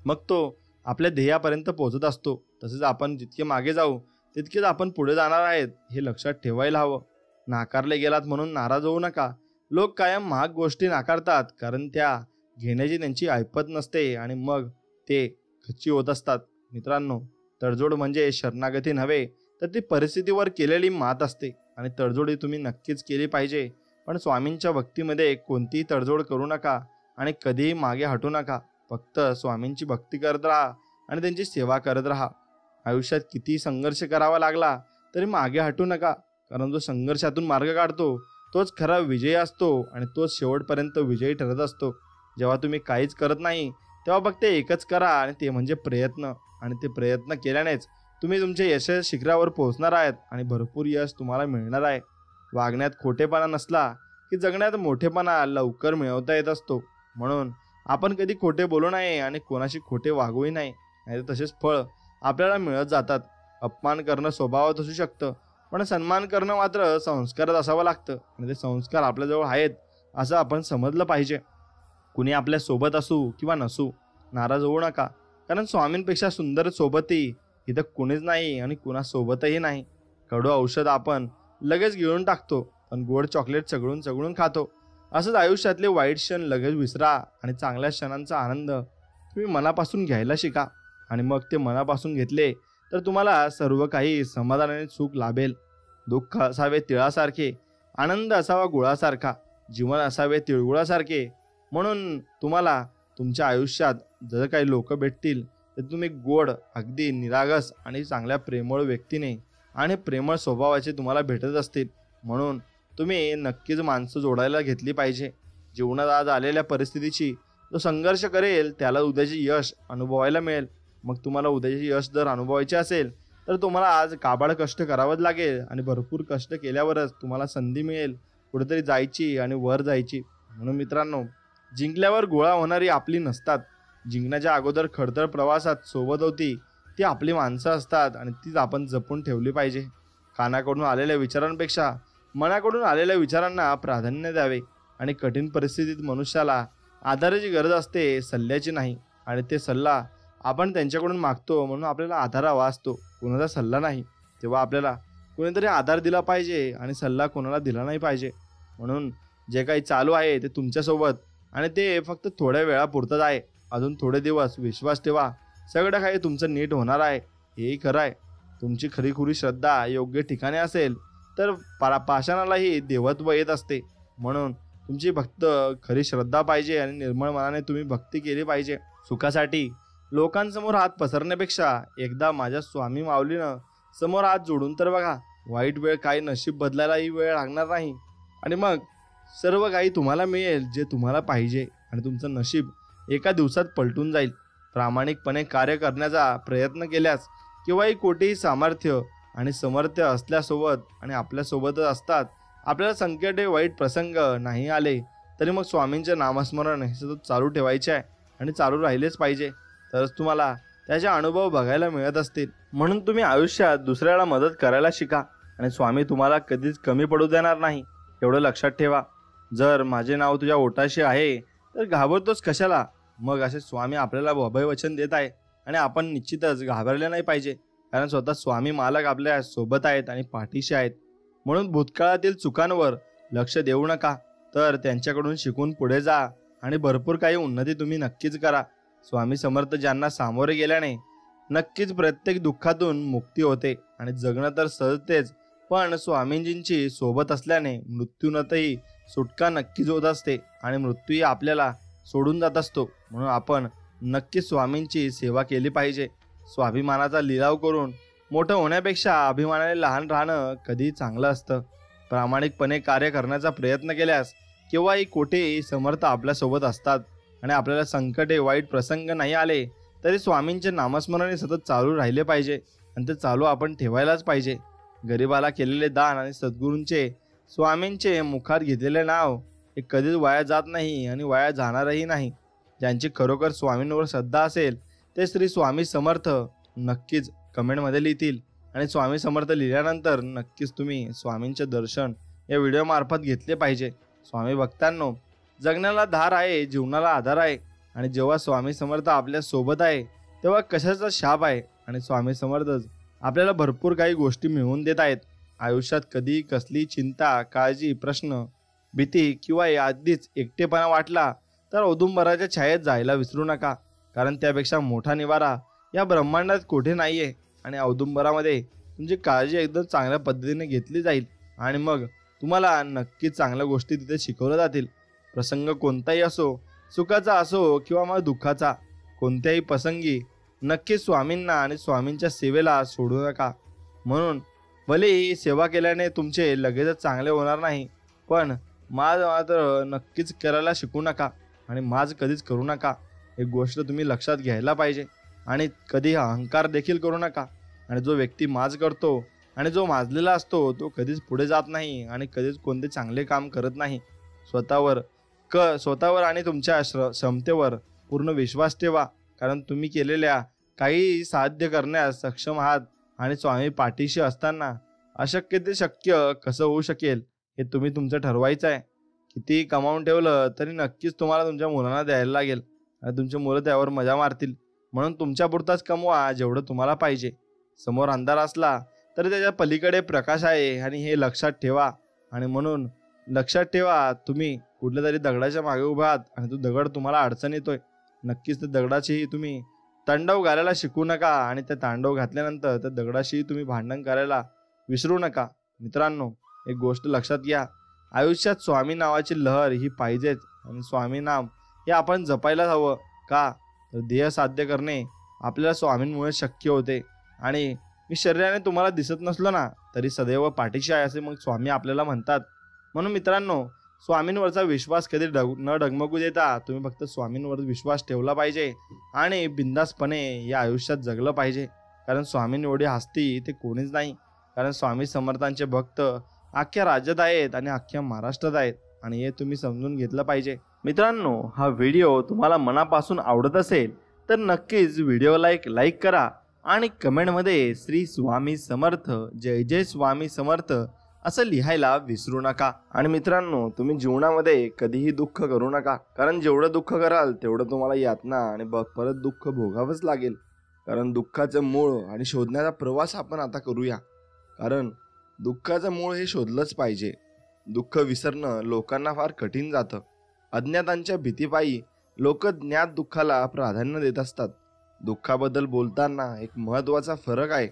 S1: मग तो आपल्या ध्येयापर्यंत पोहोचत असतो. तसेच आपण जितके मागे जाऊ तितकेच आपण पुढे जाणार आहेत, हे लक्षात ठेवायला हवं. नाकारले गेलात म्हणून नाराज होऊ नका. लोक कायम महाग गोष्टी नाकारतात कारण त्या घेण्याची त्यांची ऐपत नसते आणि मग ते खच्ची होत असतात. मित्रांनो, तडजोड म्हणजे शरणागती नव्हे, तर ती परिस्थितीवर केलेली मात असते. आणि तडजोड ही तुम्ही नक्कीच केली पाहिजे, पण स्वामींच्या भक्तीमध्ये कोणतीही तडजोड करू नका आणि कधीही मागे हटू नका. फक्त स्वामींची भक्ती करत राहा आणि त्यांची सेवा करत राहा. आयुष्यात किती संघर्ष करावा लागला तरी मागे हटू नका, कारण जो संघर्षातून मार्ग काढतो तोच खरा विजयी असतो आणि तोच शेवटपर्यंत विजयी ठरत असतो. जेव्हा तुम्ही काहीच करत नाही तेव्हा फक्त एकच करा, आणि ते म्हणजे प्रयत्न. आणि ते प्रयत्न केल्यानेच तुम्ही तुमच्या यशाच्या शिखरावर पोहोचणार आहेत आणि भरपूर यश तुम्हाला मिळणार आहे. वागण्यात खोटेपणा नसला की जगण्यात मोठेपणा लवकर मिळवता येत असतो. म्हणून आपण कधी खोटे बोलू नये आणि कोणाशी खोटे वागूही नाही. नाही तर तसेच फळ आपल्याला मिळत जातात. अपमान करणं स्वभावात असू शकतं, पण सन्मान करणं मात्र संस्कारात असावं लागतं. आणि ते संस्कार आपल्याजवळ आहेत असं आपण समजलं पाहिजे. कुणी आपल्या सोबत असू किंवा नसू, नाराज होऊ नका, कारण स्वामींपेक्षा सुंदर सोबती इथं कुणीच नाही आणि कुणासोबतही नाही. कडू औषध आपण लगेच गिळून टाकतो, पण गोड चॉकलेट चघळून चघळून खातो. असंच आयुष्यातले वाईट क्षण लगेच विसरा आणि चांगल्या क्षणांचा आनंद तुम्ही मनापासून घ्यायला शिका. आणि मग ते मनापासून घेतले तर तुम्हाला सर्व काही समाधानाने सुख लाभेल. दुःख असावे तिळासारखे, आनंद असावा गुळासारखा, जीवन असावे तिळगुळासारखे. म्हणून तुम्हाला तुमच्या आयुष्यात जर काही लोक भेटतील तर तुम्ही गोड, अगदी निरागस आणि चांगल्या प्रेमळ व्यक्तीने आणि प्रेमळ स्वभावाचे तुम्हाला भेटत असतील. म्हणून तुम्ही नक्कीच माणसं जोडायला घेतली पाहिजे. जीवनात आज आलेल्या परिस्थितीची जो संघर्ष करेल त्याला उद्याचे यश अनुभवायला मिळेल. मग तुम्हाला उद्याचे यश जर अनुभवायचे असेल तर तुम्हाला आज काबाड कष्ट करावंच लागेल आणि भरपूर कष्ट केल्यावरच तुम्हाला संधी मिळेल कुठेतरी जायची आणि वर जायची. म्हणून मित्रांनो, जिंकल्यावर गोळा होणारी आपली नसतात. जिंकण्याच्या अगोदर खडतर प्रवासात सोबत होती ती आपली माणसं असतात आणि तीच आपण जपून ठेवली पाहिजे. कानाकडून आलेल्या विचारांपेक्षा मनाकडून आलेल्या विचारांना प्राधान्य द्यावे. आणि कठीण परिस्थितीत मनुष्याला आधाराची गरज असते, सल्ल्याची नाही. आणि ते सल्ला आपण त्यांच्याकडून मागतो म्हणून आपल्याला आधार हवा असतो, कोणाचा सल्ला नाही. तेव्हा आपल्याला कोणीतरी आधार दिला पाहिजे आणि सल्ला कोणाला दिला नाही पाहिजे. म्हणून जे काही चालू आहे ते तुमच्यासोबत आणि ते फक्त थोड्या वेळापुरतंच आहे. अजून थोडे दिवस विश्वास ठेवा, सगळं काही तुमचं नीट होणार आहे. हेही खरं आहे. तुमची खरीखुरी श्रद्धा योग्य ठिकाणी असेल तर पाषाणालाही देवत्व येत असते. म्हणून तुमची भक्त खरी श्रद्धा पाहिजे आणि निर्मळ मनाने तुम्ही भक्ती केली पाहिजे. सुखासाठी लोकांसमोर हात पसरण्यापेक्षा एकदा माझ्या स्वामी माऊलीनं समोर हात जोडून तर बघा. वाईट वेळ काही नशीब बदलायलाही वेळ लागणार नाही आणि मग सर्व काही तुम्हाला मिळेल जे तुम्हाला पाहिजे आणि तुमचं नशीब एका दिवसात पलटून जाईल. प्रामाणिकपणे कार्य करण्याचा प्रयत्न केल्यास केव्हाही कोठेही सामर्थ्य आणि समर्थ्य असल्यासोबत आणि आपल्यासोबतच असतात. आपल्याला संकटे, वाईट प्रसंग नाही आले तरी मग स्वामींचे नामस्मरण हे सतत चालू ठेवायचे आहे आणि चालू राहिलेच पाहिजे. तरच तुम्हाला त्याचे अनुभव बघायला मिळत असतील. म्हणून तुम्ही आयुष्यात दुसऱ्याला मदत करायला शिका आणि स्वामी तुम्हाला कधीच कमी पडू देणार नाही, एवढं लक्षात ठेवा. जर माझे नाव तुझ्या ओठाशी आहे तर घाबरतोस कशाला. मग असे स्वामी आपल्याला अभयवचन देत आहे आणि आपण निश्चितच घाबरले नाही पाहिजे, कारण स्वतः स्वामी मालक आपल्या सोबत आहेत आणि पाठीशी आहेत. म्हणून भूतकाळातील चुकांवर लक्ष देऊ नका, तर त्यांच्याकडून शिकून पुढे जा आणि भरपूर काही उन्नती तुम्ही नक्कीच करा. स्वामी समर्थ ज्यांना सामोरे गेल्याने नक्कीच प्रत्येक दुःखातून मुक्ती होते आणि जगणं तर सहजतेच, पण स्वामींजींची सोबत असल्याने मृत्यूनंतरही सुटका नक्कीच होत असते आणि मृत्यूही आपल्याला सोडून जात असतो. म्हणून आपण नक्कीच स्वामींची सेवा केली पाहिजे. स्वाभिमानाचा लिलाव करून मोठं होण्यापेक्षा अभिमानाने लहान राहणं कधी चांगलं असतं. प्रामाणिकपणे कार्य करण्याचा प्रयत्न केल्यास केव्हाही कोठेही समर्थ आपल्यासोबत असतात आणि आपल्याला संकटे, वाईट प्रसंग नाही आले तरी स्वामींचे नामस्मरण सतत चालू राहिले पाहिजे आणि ते चालू आपण ठेवायलाच पाहिजे. गरिबाला केलेले दान आणि सद्गुरूंचे, स्वामींचे मुखात घेतलेले नाव हे कधीच वाया जात नाही आणि वाया जाणारही नाही. ज्यांची खरोखर स्वामींवर श्रद्धा असेल ते श्री स्वामी समर्थ नक्कीच कमेंटमध्ये लिहितील आणि स्वामी समर्थ लिहिल्यानंतर नक्कीच तुम्ही स्वामींचे दर्शन या व्हिडिओमार्फत घेतले पाहिजे. स्वामी भक्तांनो, जगण्याला धार आहे, जीवनाला आधार आहे आणि जेव्हा स्वामी समर्थ आपल्या सोबत आहे तेव्हा कशाचा शाप आहे. आणि स्वामी समर्थच आपल्याला भरपूर काही गोष्टी मिळवून देत आहेत. आयुष्यात कधी कसली चिंता, काळजी, प्रश्न, भीती किंवा आधीच एकटेपणा वाटला तर औदुंबराच्या छायेत जायला विसरू नका, कारण त्यापेक्षा मोठा निवारा या ब्रह्मांडात कुठे नाही आहे. आणि औदुंबरामध्ये तुमची काळजी एकदम चांगल्या पद्धतीने घेतली जाईल आणि मग तुम्हाला नक्कीच चांगल्या गोष्टी तिथे शिकवल्या जातील. प्रसंग कोणताही असो, सुखाचा असो किंवा मग दुःखाचा, कोणत्याही प्रसंगी नक्कीच स्वामींना आणि स्वामींच्या सेवेला सोडू नका. म्हणून भले ही सेवा केल्याने तुमचे लगेचच चांगले होणार नाही, पण माज मात्र नक्कीच करायला शिकू नका आणि माज कधीच करू नका. एक गोष्ट तुम्ही लक्षात घ्यायला पाहिजे आणि कधी अहंकार देखील करू नका. आणि जो व्यक्ती माज करतो आणि जो माजलेला असतो तो कधीच पुढे जात नाही आणि कधीच कोणते चांगले काम करत नाही. स्वतःवर आणि तुमच्या क्षमतेवर पूर्ण विश्वास ठेवा, कारण तुम्ही केलेल्या काही साध्य करण्यास सक्षम आहात आणि स्वामी पाठीशी असताना अशक्य ते शक्य कसं होऊ शकेल हे तुम्ही तुमचं ठरवायचं आहे. किती कमावून ठेवलं तरी नक्कीच तुम्हाला तुमच्या मुलांना द्यायला लागेल आणि तुमची मुलं त्यावर मजा मारतील. म्हणून तुमच्या पुरताच कमवा जेवढं तुम्हाला पाहिजे. समोर अंधार असला तरी त्याच्या पलीकडे प्रकाश आहे आणि हे लक्षात ठेवा. आणि म्हणून लक्षात ठेवा, तुम्ही कुठल्या तरी दगडाच्या मागे उभा आहात आणि तो दगड तुम्हाला अडचण येतोय. नक्कीच त्या दगडाचीही तुम्ही तांडव घालायला शिकू नका आणि त्या तांडव घातल्यानंतर त्या दगडाशी तुम्ही भांडण करायला विसरू नका. मित्रांनो, एक गोष्ट लक्षात घ्या, आयुष्यात स्वामी नावाची लहर ही पाहिजेच आणि स्वामी नाम हे आपण जपायला हवं. का तर ध्येय साध्य करणे आपल्याला स्वामींमुळे शक्य होते. आणि मी शरीराने तुम्हाला दिसत नसलो ना तरी सदैव पाठीशी आहे असे मग स्वामी आपल्याला म्हणतात. म्हणून मित्रांनो, स्वामींवरचा विश्वास कधी न डगमगू देता तुम्ही फक्त स्वामींवर विश्वास ठेवला पाहिजे आणि बिंदासपणे या आयुष्यात जगलं पाहिजे. कारण स्वामीं एवढी हस्ती ते कोणीच नाही. कारण स्वामी समर्थांचे भक्त अख्ख्या राज्यात आहेत आणि अख्ख्या महाराष्ट्रात आहेत आणि हे तुम्ही समजून घेतलं पाहिजे. मित्रांनो, हा व्हिडिओ तुम्हाला मनापासून आवडत असेल तर नक्कीच व्हिडिओला एक लाईक करा आणि कमेंटमध्ये श्री स्वामी समर्थ, जय जय स्वामी समर्थ असं लिहायला विसरू नका. आणि मित्रांनो, तुम्ही जीवनामध्ये कधीही दुःख करू नका. कारण जेवढं दुःख कराल तेवढं तुम्हाला यातना आणि परत दुःख भोगावंच लागेल. कारण दुःखाचं मूळ आणि शोधण्याचा प्रवास आपण आता करूया. कारण दुःखाचं मूळ हे शोधलंच पाहिजे. दुःख विसरणं लोकांना फार कठीण जातं. अज्ञातांच्या भीतीपायी लोक ज्ञात दुःखाला प्राधान्य देत असतात. दुःखाबद्दल बोलताना एक महत्त्वाचा फरक आहे.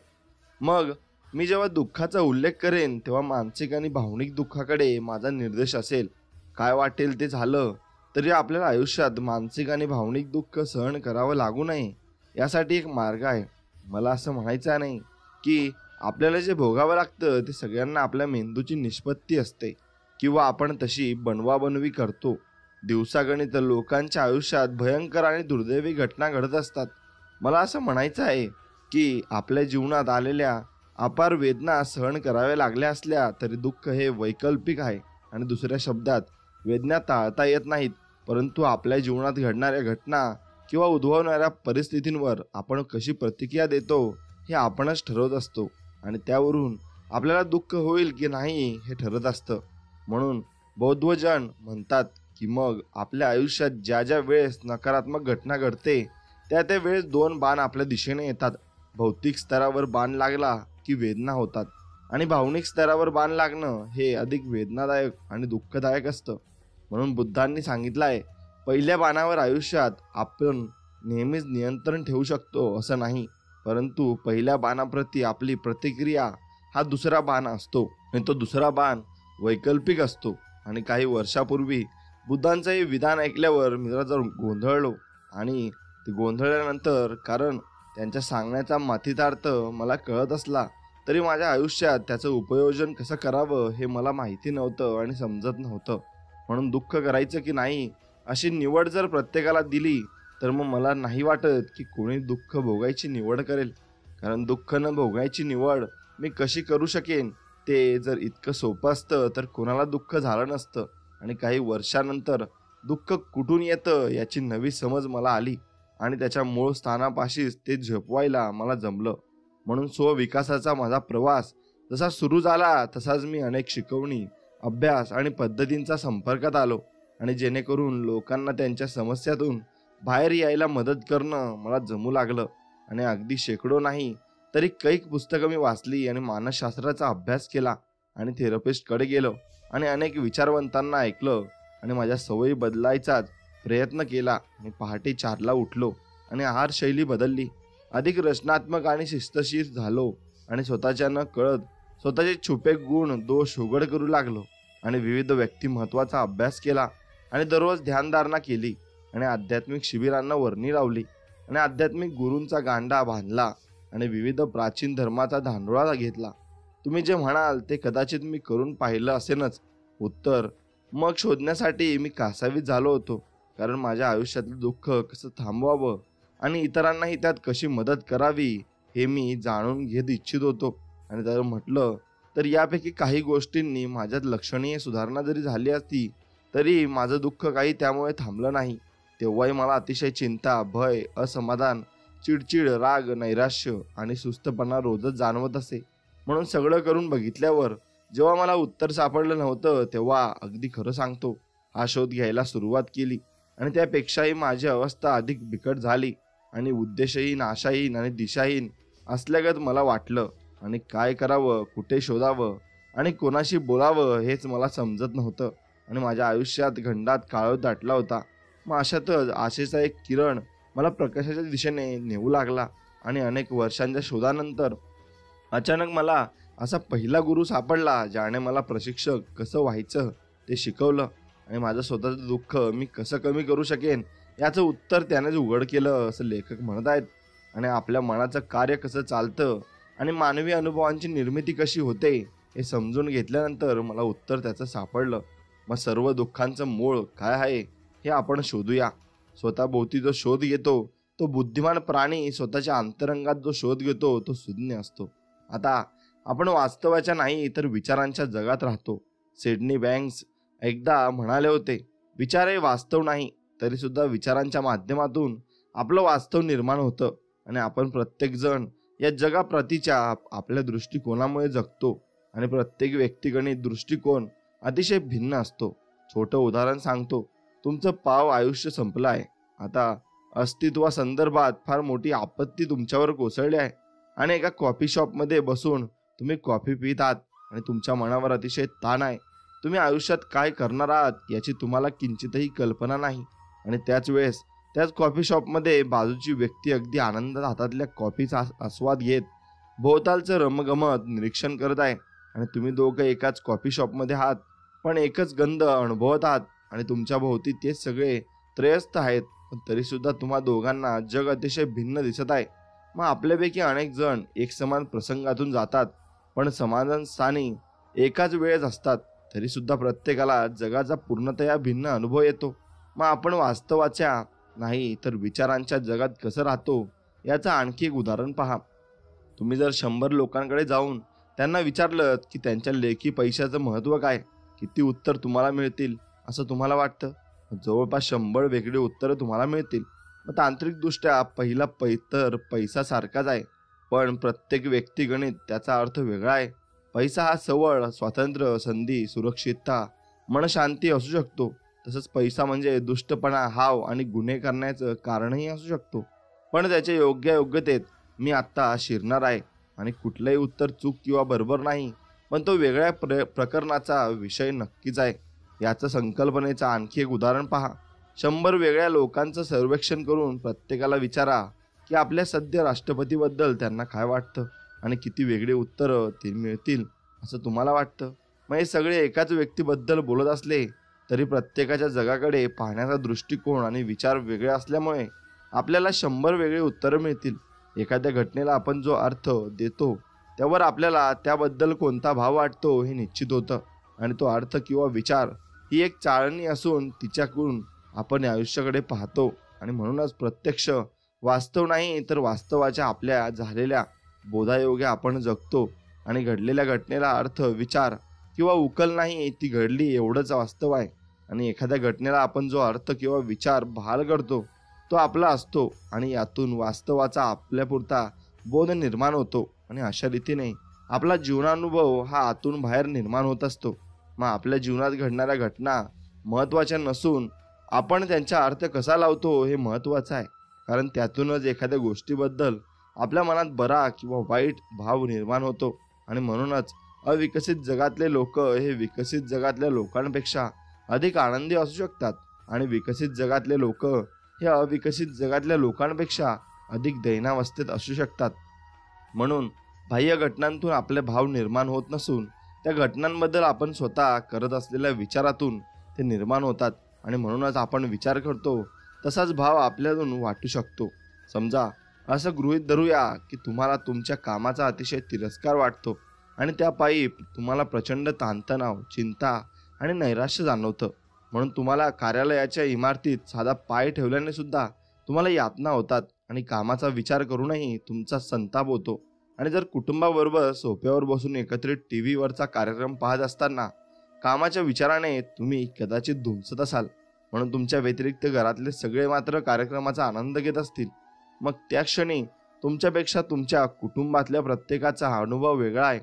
S1: मग मी जेव्हा दुःखाचा उल्लेख करेन तेव्हा मानसिक आणि भावनिक दुःखाकडे माझा निर्देश असेल. काय वाटेल ते झालं तरी आपल्याला आयुष्यात मानसिक आणि भावनिक दुःख सहन करावं लागू नये यासाठी एक मार्ग आहे. मला असं म्हणायचं नाही की आपल्याला जे भोगावं लागतं ते सगळ्यांना आपल्या मेंदूची निष्पत्ती असते किंवा आपण तशी बनवाबनवी करतो. दिवसागणित लोकांच्या आयुष्यात भयंकर आणि दुर्दैवी घटना घडत असतात. मला असं म्हणायचं आहे की आपल्या जीवनात आलेल्या अपार वेदना सहन कराव्या लागल्या असल्या तरी दुःख हे वैकल्पिक आहे. आणि दुसऱ्या शब्दात, वेदना टाळता येत नाहीत, परंतु आपल्या जीवनात घडणाऱ्या घटना किंवा उद्भवणाऱ्या परिस्थितींवर आपण कशी प्रतिक्रिया देतो हे आपणच ठरवत असतो. आणि त्यावरून आपल्याला दुःख होईल की नाही हे ठरत असतं. म्हणून बौद्धजन म्हणतात की मग आपल्या आयुष्यात ज्या ज्या वेळेस नकारात्मक घटना घडते त्या वेळेस 2 बाण आपल्या दिशेने येतात. भौतिक स्तरावर बाण लागला की वेदना होतात आणि भावनिक स्तरावर बाण लागणं हे अधिक वेदनादायक आणि दुःखदायक असतं. म्हणून बुद्धांनी सांगितलं आहे, पहिल्या बाणावर आयुष्यात आपण नेहमीच नियंत्रण ठेवू शकतो असं नाही, परंतु पहिल्या बाणाप्रती आपली प्रतिक्रिया हा दुसरा बाण असतो आणि तो दुसरा बाण वैकल्पिक असतो. आणि काही वर्षापूर्वी बुद्धांचं हे विधान ऐकल्यावर मी जरा गोंधळलो. आणि ते गोंधळल्यानंतर, कारण त्यांच्या सांगण्याचा माथितार्थ मला कळत असला तरी माझ्या आयुष्यात त्याचं उपयोजन कसं करावं हे मला माहिती नव्हतं आणि समजत नव्हतं. म्हणून दुःख करायचं की नाही अशी निवड जर प्रत्येकाला दिली तर मग मला नाही वाटत की कोणी दुःख भोगायची निवड करेल. कारण दुःख न भोगायची निवड मी कशी करू शकेन? ते जर इतकं सोपं असतं तर कोणाला दुःख झालं नसतं. आणि काही वर्षानंतर दुःख कुठून येतं याची नवी समज मला आली आणि त्याच्या मूळ स्थानापाशीच ते झोपवायला मला जमलं. म्हणून स्वविकासाचा माझा प्रवास जसा सुरू झाला तसाच मी अनेक शिकवणी, अभ्यास आणि पद्धतींचा संपर्कात आलो. आणि जेणेकरून लोकांना त्यांच्या समस्यातून बाहेर यायला मदत करणं मला जमू लागलं. आणि अगदी शेकडो नाही तरी कैक पुस्तकं मी वाचली आणि मानसशास्त्राचा अभ्यास केला आणि थेरपिस्टकडे गेलो आणि अनेक विचारवंतांना ऐकलं आणि माझ्या सवयी बदलायचाच प्रयत्न केला. आणि पहाटे 4ला उठलो आणि आहारशैली बदलली. अधिक रचनात्मक आणि शिस्तशीर झालो आणि स्वतःच्या न कळत स्वतःचे छुपे गुण दोष उघड करू लागलो. आणि विविध व्यक्तिमत्वाचा अभ्यास केला आणि दररोज ध्यानधारणा केली आणि आध्यात्मिक शिबिरांना वर्णी लावली आणि आध्यात्मिक गुरूंचा गांडा बांधला आणि विविध प्राचीन धर्माचा धांडोळा घेतला. तुम्ही जे म्हणाल ते कदाचित मी करून पाहिलं असेनच. उत्तर मग शोधण्यासाठी मी कासावीस झालो होतो. कारण माझ्या आयुष्यातलं दुःख कसं थांबवावं आणि इतरांनाही त्यात कशी मदत करावी हे मी जाणून घेत इच्छित होतो. आणि जर म्हटलं तर यापैकी काही गोष्टींनी माझ्यात लक्षणीय सुधारणा जरी झाली असती तरी माझं दुःख काही त्यामुळे थांबलं नाही. तेव्हाही मला अतिशय चिंता, भय, असमाधान चिडचिड, राग, नैराश्य आणि सुस्तपणा रोजच जाणवत असे. म्हणून सगळं करून बघितल्यावर जेव्हा मला उत्तर सापडलं नव्हतं तेव्हा अगदी खरं सांगतो हा शोध घ्यायला सुरुवात केली आणि त्यापेक्षाही माझी अवस्था अधिक बिकट झाली आणि उद्देशहीन, आशाहीन आणि दिशाहीन असल्यागत मला वाटलं. आणि काय करावं, कुठे शोधावं आणि कोणाशी बोलावं हेच मला समजत नव्हतं. आणि माझ्या आयुष्यात घंटात काळोख दाटला होता. मग अशातच आशेचा एक किरण मला प्रकाशाच्या दिशेने नेऊ लागला. आणि अनेक वर्षांच्या शोधानंतर अचानक मला असा पहिला गुरु सापडला ज्याने मला प्रशिक्षक कसं व्हायचं ते शिकवलं. आणि माझं स्वतःचं दुःख मी कसं कमी करू शकेन याचं उत्तर त्यानेच उघड केलं असं लेखक म्हणत आहेत. आणि आपल्या मनाचं कार्य कसं चालतं आणि मानवी अनुभवांची निर्मिती कशी होते हे समजून घेतल्यानंतर मला उत्तर त्याचं सापडलं. मग सर्व दुःखांचं मूळ काय आहे हे आपण शोधूया. स्वतःभोवती जो शोध घेतो तो बुद्धिमान प्राणी स्वतःच्या अंतरंगात जो शोध घेतो तो सुज्ञ असतो. आता आपण वास्तवाच्या नाही तर विचारांच्या जगात राहतो. सिडनी बँक्स एकदा म्हणाले होते, विचार हे वास्तव नाही तरी सुद्धा विचारांच्या माध्यमातून आपलं वास्तव निर्माण होतं. आणि आपण प्रत्येक जण या जगाप्रतीच्या आपल्या दृष्टिकोनामुळे जगतो. आणि प्रत्येक व्यक्तिगणित दृष्टिकोन अतिशय भिन्न असतो. छोटं उदाहरण सांगतो. तुमचं पाव आयुष्य संपलं आहे. आता अस्तित्वासंदर्भात फार मोठी आपत्ती तुमच्यावर कोसळली आहे आणि एका कॉफी शॉपमध्ये बसून तुम्ही कॉफी पित आहात आणि तुमच्या मनावर अतिशय ताण आहे. तुम्ही आयुष्यात काय करणार आहात याची तुम्हाला किंचितही कल्पना नाही. आणि त्याच वेळेस त्याच कॉफी शॉपमध्ये बाजूची व्यक्ती अगदी आनंदात हातातल्या कॉफीचा आस्वाद घेत भोवतालचं रमगमत निरीक्षण करत आहे. आणि तुम्ही दोघं एकाच कॉफी शॉपमध्ये आहात पण एकच गंध अनुभवत आहात आणि तुमच्या भोवती तेच सगळे त्रयस्थ आहेत. पण तरीसुद्धा तुम्हा दोघांना जग अतिशय भिन्न दिसत आहे. मग आपल्यापैकी अनेक जण एक समान प्रसंगातून जातात पण समाधान स्थानी एकाच वेळेस असतात. तरीसुद्धा प्रत्येकाला जगाचा पूर्णतया भिन्न अनुभव येतो. मग आपण वास्तवाच्या नाही तर विचारांच्या जगात कसं राहतो याचं आणखी एक उदाहरण पहा. तुम्ही जर 100 लोकांकडे जाऊन त्यांना विचारलं की त्यांच्या लेखी पैशाचं महत्त्व काय, किती उत्तर तुम्हाला मिळतील असं तुम्हाला वाटतं? जवळपास 100 वेगळी उत्तरं तुम्हाला मिळतील. मग तांत्रिकदृष्ट्या पहिला तर पैसा सारखाच आहे पण प्रत्येक व्यक्तिगणित त्याचा अर्थ वेगळा आहे. पैसा हा सवळ, स्वातंत्र्य, संधी, सुरक्षितता, मनशांती असू शकतो. तसंच पैसा म्हणजे दुष्टपणा, हाव आणि गुन्हे करण्याचं कारणही असू शकतो. पण त्याच्या योग्यतेत मी आत्ता शिरणार आहे. आणि कुठलंही उत्तर चूक किंवा बरोबर नाही पण तो वेगळ्या प्रकरणाचा विषय नक्कीच आहे. याचं संकल्पनेचं आणखी एक उदाहरण पहा. 100 वेगळ्या लोकांचं सर्वेक्षण करून प्रत्येकाला विचारा की आपल्या सद्य राष्ट्रपतीबद्दल त्यांना काय वाटतं आणि किती वेगळी उत्तरं ते मिळतील असं तुम्हाला वाटतं? मग हे सगळे एकाच व्यक्तीबद्दल बोलत असले तरी प्रत्येकाच्या जगाकडे पाहण्याचा दृष्टिकोन आणि विचार वेगळे असल्यामुळे आपल्याला 100 वेगळी उत्तरं मिळतील. एखाद्या घटनेला आपण जो अर्थ देतो त्यावर आपल्याला त्याबद्दल कोणता भाव वाटतो हे निश्चित होतं. आणि तो अर्थ किंवा विचार ही एक चाळणी असून तिच्याकडून आपण आयुष्याकडे पाहतो. आणि म्हणूनच प्रत्यक्ष वास्तव नाही तर वास्तवाच्या आपल्या झालेल्या बोधायोगे आपण जगतो. आणि घडलेल्या घटनेला अर्थ, विचार किंवा उकल नाही, ती घडली एवढंच वास्तव आहे. आणि एखाद्या घटनेला आपण जो अर्थ किंवा विचार बहाल करतो तो आपला असतो आणि यातून वास्तवाचा आपल्यापुरता बोध निर्माण होतो. आणि अशा रीतीने आपला जीवनानुभव हा आतून बाहेर निर्माण होत असतो. मग आपल्या जीवनात घडणाऱ्या घटना महत्त्वाच्या नसून आपण त्यांचा अर्थ कसा लावतो हे महत्त्वाचं आहे. कारण त्यातूनच एखाद्या गोष्टीबद्दल आपल्या मनात बरा किंवा वाईट भाव निर्माण होतो. आणि म्हणूनच अविकसित जगातले लोक हे विकसित जगातल्या लोकांपेक्षा अधिक आनंदी असू शकतात आणि विकसित जगातले लोक हे अविकसित जगातल्या लोकांपेक्षा अधिक दैनावस्थेत असू शकतात. म्हणून बाह्य घटनांतून आपले भाव निर्माण होत नसून त्या घटनांबद्दल आपण स्वतः करत असलेल्या विचारातून ते निर्माण होतात. आणि म्हणूनच आपण विचार करतो तसाच भाव आपल्यातून वाटू शकतो. समजा असं गृहीत धरूया की तुम्हाला तुमच्या कामाचा अतिशय तिरस्कार वाटतो आणि त्या पायी तुम्हाला प्रचंड ताणतणाव, चिंता आणि नैराश्य जाणवतं. म्हणून तुम्हाला कार्यालयाच्या इमारतीत साधा पाय ठेवल्याने सुद्धा तुम्हाला यातना होतात आणि कामाचा विचार करूनही तुमचा संताप होतो. आणि जर कुटुंबाबरोबर सोफ्यावर बसून एकत्रित TV वरचा कार्यक्रम पाहत असताना कामाच्या विचाराने तुम्ही कदाचित धुमसत असाल, म्हणून तुमच्या व्यतिरिक्त घरातले सगळे मात्र कार्यक्रमाचा आनंद घेत असतील. मग त्या क्षणी तुमच्यापेक्षा तुमच्या कुटुंबातल्या प्रत्येकाचा हा अनुभव वेगळा आहे.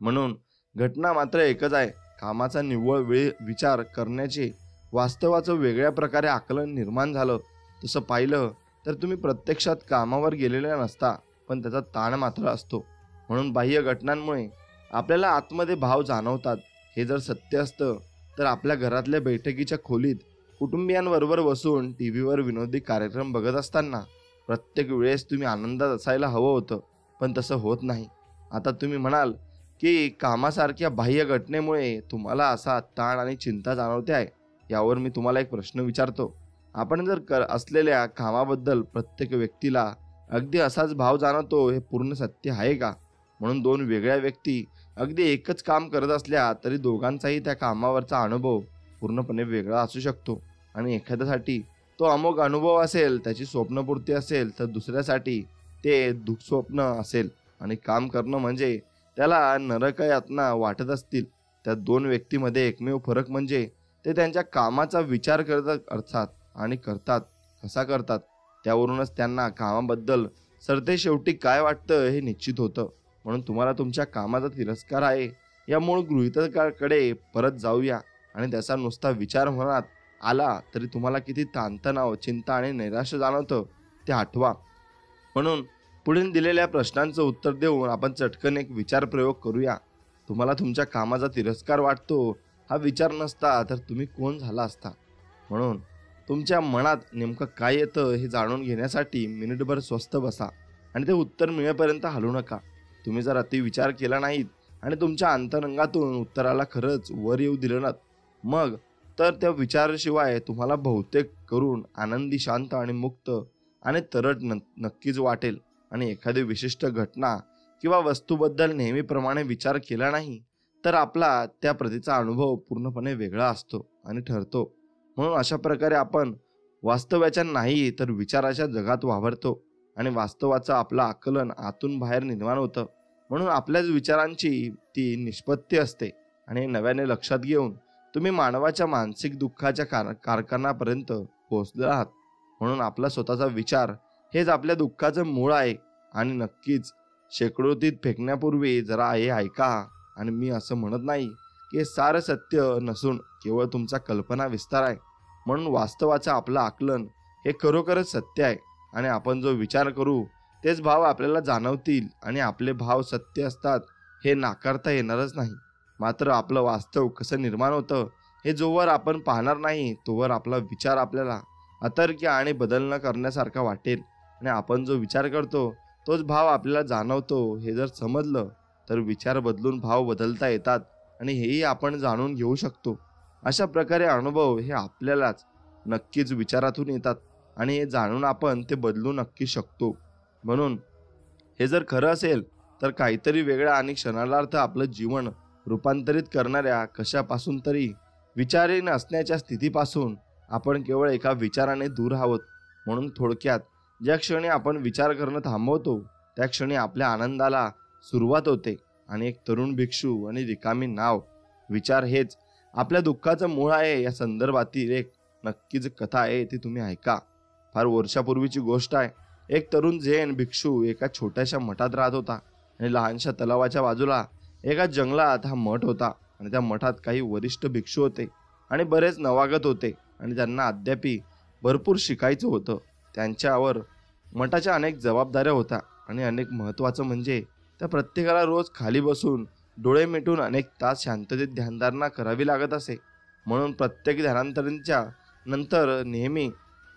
S1: म्हणून घटना मात्र एकच आहे. कामाचा निव्वळ वेळ विचार करण्याचे वास्तवाचं वेगळ्या प्रकारे आकलन निर्माण झालं. तसं पाहिलं तर तुम्ही प्रत्यक्षात कामावर गेलेले नसता, पण त्याचा ताण मात्र असतो. म्हणून बाह्य घटनांमुळे आपल्याला आतमध्ये भाव जाणवतात. हे जर सत्य असतं तर आपल्या घरातल्या बैठकीच्या खोलीत कुटुंबियांबरोबर बसून टीव्हीवर विनोदी कार्यक्रम बघत असताना प्रत्येक वेळेस तुम्ही आनंदात असायला हवं होतं, पण तसं होत नाही. आता तुम्ही म्हणाल की कामासारख्या बाह्य घटनेमुळे तुम्हाला असा ताण आणि चिंता जाणवते आहे. यावर मी तुम्हाला एक प्रश्न विचारतो. आपण जर असलेल्या कामाबद्दल प्रत्येक व्यक्तीला अगदी असाच भाव जाणवतो, हे पूर्ण सत्य आहे का? म्हणून दोन वेगळ्या व्यक्ती अगदी एकच काम करत असल्या तरी दोघांचाही त्या कामावरचा अनुभव पूर्णपणे वेगळा असू शकतो. आणि एखाद्यासाठी तो अमोघ अनुभव असेल, त्याची स्वप्नपूर्ती असेल, तर दुसऱ्यासाठी ते दुःस्वप्न असेल. आणि काम करणं म्हणजे त्याला नरकयातना वाटत असतील. त्या दोन व्यक्तीमध्ये एकमेव फरक म्हणजे ते त्यांच्या कामाचा विचार करतात अर्थात आणि करतात कसा करतात त्यावरूनच त्यांना कामाबद्दल सरतेशेवटी काय वाटतं हे निश्चित होतं. म्हणून तुम्हाला तुमच्या कामाचा तिरस्कार आहे या मूळ गृहीतकाकडे परत जाऊया आणि त्याचा नुसता विचार मनात आला तरी तुम्हाला किती ताणतणाव, चिंता आणि नैराश्य जाणवतं ते आठवा. म्हणून पुढील दिलेल्या प्रश्नांचं उत्तर देऊन आपण चटकन एक विचार प्रयोग करूया. तुम्हाला तुमच्या कामाचा तिरस्कार वाटतो हा विचार नसता तर तुम्ही कोण झाला असता? म्हणून तुमच्या मनात नेमकं काय येतं हे जाणून घेण्यासाठी मिनिटभर स्वस्थ बसा आणि ते उत्तर मिळेपर्यंत हलू नका. तुम्ही जर अति विचार केला नाहीत आणि तुमच्या अंतरंगातून उत्तराला खरंच वर येऊ दिलं ना, मग तर त्या विचाराशिवाय तुम्हाला बहुतेक करून आनंदी, शांत आणि मुक्त आणि तरट नक्कीच वाटेल. आणि एखादी विशिष्ट घटना किंवा वस्तूबद्दल नेहमीप्रमाणे विचार केला नाही तर आपला त्या प्रतीचा अनुभव पूर्णपणे वेगळा असतो आणि ठरतो. म्हणून अशा प्रकारे आपण वास्तवाच्या नाही तर विचाराच्या जगात वावरतो आणि वास्तवाचं आपलं आकलन आतून बाहेर निर्माण होतं. म्हणून आपल्याच विचारांची ती निष्पत्ती असते आणि नव्याने लक्षात घेऊन तुम्ही मानवाच्या मानसिक दुःखाच्या कारखान्यापर्यंत पोहोचले आहात. म्हणून आपला स्वतःचा विचार हेच आपल्या दुःखाचं मूळ आहे. आणि नक्कीच शेकडोतीत फेकण्यापूर्वी जरा हे ऐका. आणि मी असं म्हणत नाही की हे सारं सत्य नसून केवळ तुमचा कल्पना विस्तार आहे. म्हणून वास्तवाचं आपलं आकलन हे खरोखरच सत्य आहे आणि आपण जो विचार करू तेच भाव आपल्याला जाणवतील आणि आपले भाव सत्य असतात हे नाकारता येणारच नाही. मात्र आपलं वास्तव कसं निर्माण होतं हे जोवर आपण पाहणार नाही तोवर आपला विचार आपल्याला अतर्क्य आणि बदल न करण्यासारखा वाटेल. आणि आपण जो विचार करतो तोच भाव आपल्याला जाणवतो हे जर समजलं तर विचार बदलून भाव बदलता येतात आणि हेही आपण जाणून घेऊ शकतो. अशा प्रकारे अनुभव हे आपल्यालाच नक्कीच विचारातून येतात आणि हे जाणून आपण ते बदलू नक्की शकतो. म्हणून हे जर खरं असेल तर काहीतरी वेगळं आणि क्षणार्थ आपलं जीवन रूपांतरित करणाऱ्या कशापासून तरी विचारहीन असण्याच्या स्थितीपासून आपण केवळ एका विचाराने दूर आहोत. म्हणून थोडक्यात ज्या क्षणी आपण विचार करणं थांबवतो त्या क्षणी आपल्या आनंदाला सुरुवात होते. आणि एक तरुण भिक्षू आणि रिकामी नाव, विचार हेच आपल्या दुःखाचं मूळ आहे या संदर्भातील एक नक्कीच कथा आहे, ती तुम्ही ऐका. फार वर्षापूर्वीची गोष्ट आहे. एक तरुण जैन भिक्षू एका छोट्याशा मठात राहत होता आणि लहानशा तलावाच्या बाजूला एका जंगलात हा मठ होता. आणि त्या मठात काही वरिष्ठ भिक्षू होते आणि बरेच नवागत होते आणि त्यांना अद्यापी भरपूर शिकायचं होतं. त्यांच्यावर मठाच्या अनेक जबाबदाऱ्या होत्या आणि अनेक महत्त्वाचं म्हणजे त्या प्रत्येकाला रोज खाली बसून डोळे मिटून अनेक तास शांततेत ध्यानधारणा करावी लागत असे. म्हणून प्रत्येक ध्यानांतराच्या नंतर नेहमी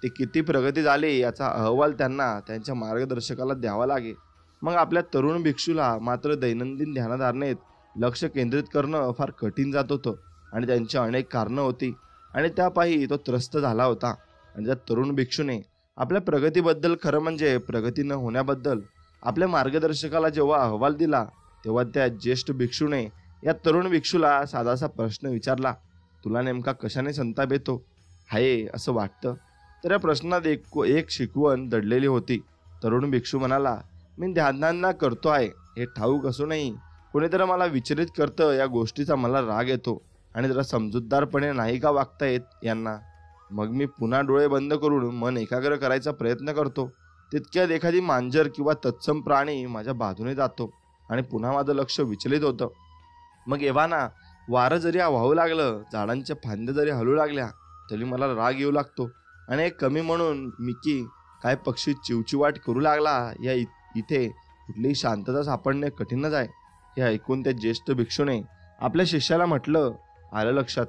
S1: ते किती प्रगती झाली याचा अहवाल त्यांना त्यांच्या मार्गदर्शकाला द्यावा लागे. मग आपल्या तरुण भिक्षूला मात्र दैनंदिन ध्यानधारणेत लक्ष केंद्रित करणं फार कठीण जात होतं आणि त्यांची अनेक कारणं होती आणि त्यापायी तो त्रस्त झाला होता. आणि त्या तरुण भिक्षूने आपल्या प्रगतीबद्दल, खरं म्हणजे प्रगती न होण्याबद्दल आपल्या मार्गदर्शकाला जेव्हा अहवाल दिला तेव्हा त्या ज्येष्ठ भिक्षूने या तरुण भिक्षूला साधासा प्रश्न विचारला, तुला नेमका कशाने संताप येतो आहे असं वाटतं? तर या प्रश्नात एक शिकवण दडलेली होती. तरुण भिक्षू म्हणाला, मी ध्यानधारणा करतो आहे हे ठाऊक असूनही कोणीतरी मला विचलित करतं, या गोष्टीचा मला राग येतो आणि जरा समजूतदारपणे नाही का वागता येत यांना. मग मी पुन्हा डोळे बंद करून मन एकाग्र करायचा प्रयत्न करतो तितक्यात एखादी मांजर किंवा तत्सम प्राणी माझ्या बाजूने जातो आणि पुन्हा माझं लक्ष विचलित होतं. मग एव्हाना वारं जरी वाहू लागलं, झाडांच्या फांद्या जरी हलू लागल्या, तरी मला राग येऊ लागतो. आणि एक कमी म्हणून मी की काय पक्षी चिवचिवाट करू लागला, इथे कुठलीही शांतता सापडणे कठीणच आहे. हे ऐकून त्या ज्येष्ठ भिक्षूने आपल्या शिष्याला म्हटलं, आलं लक्षात.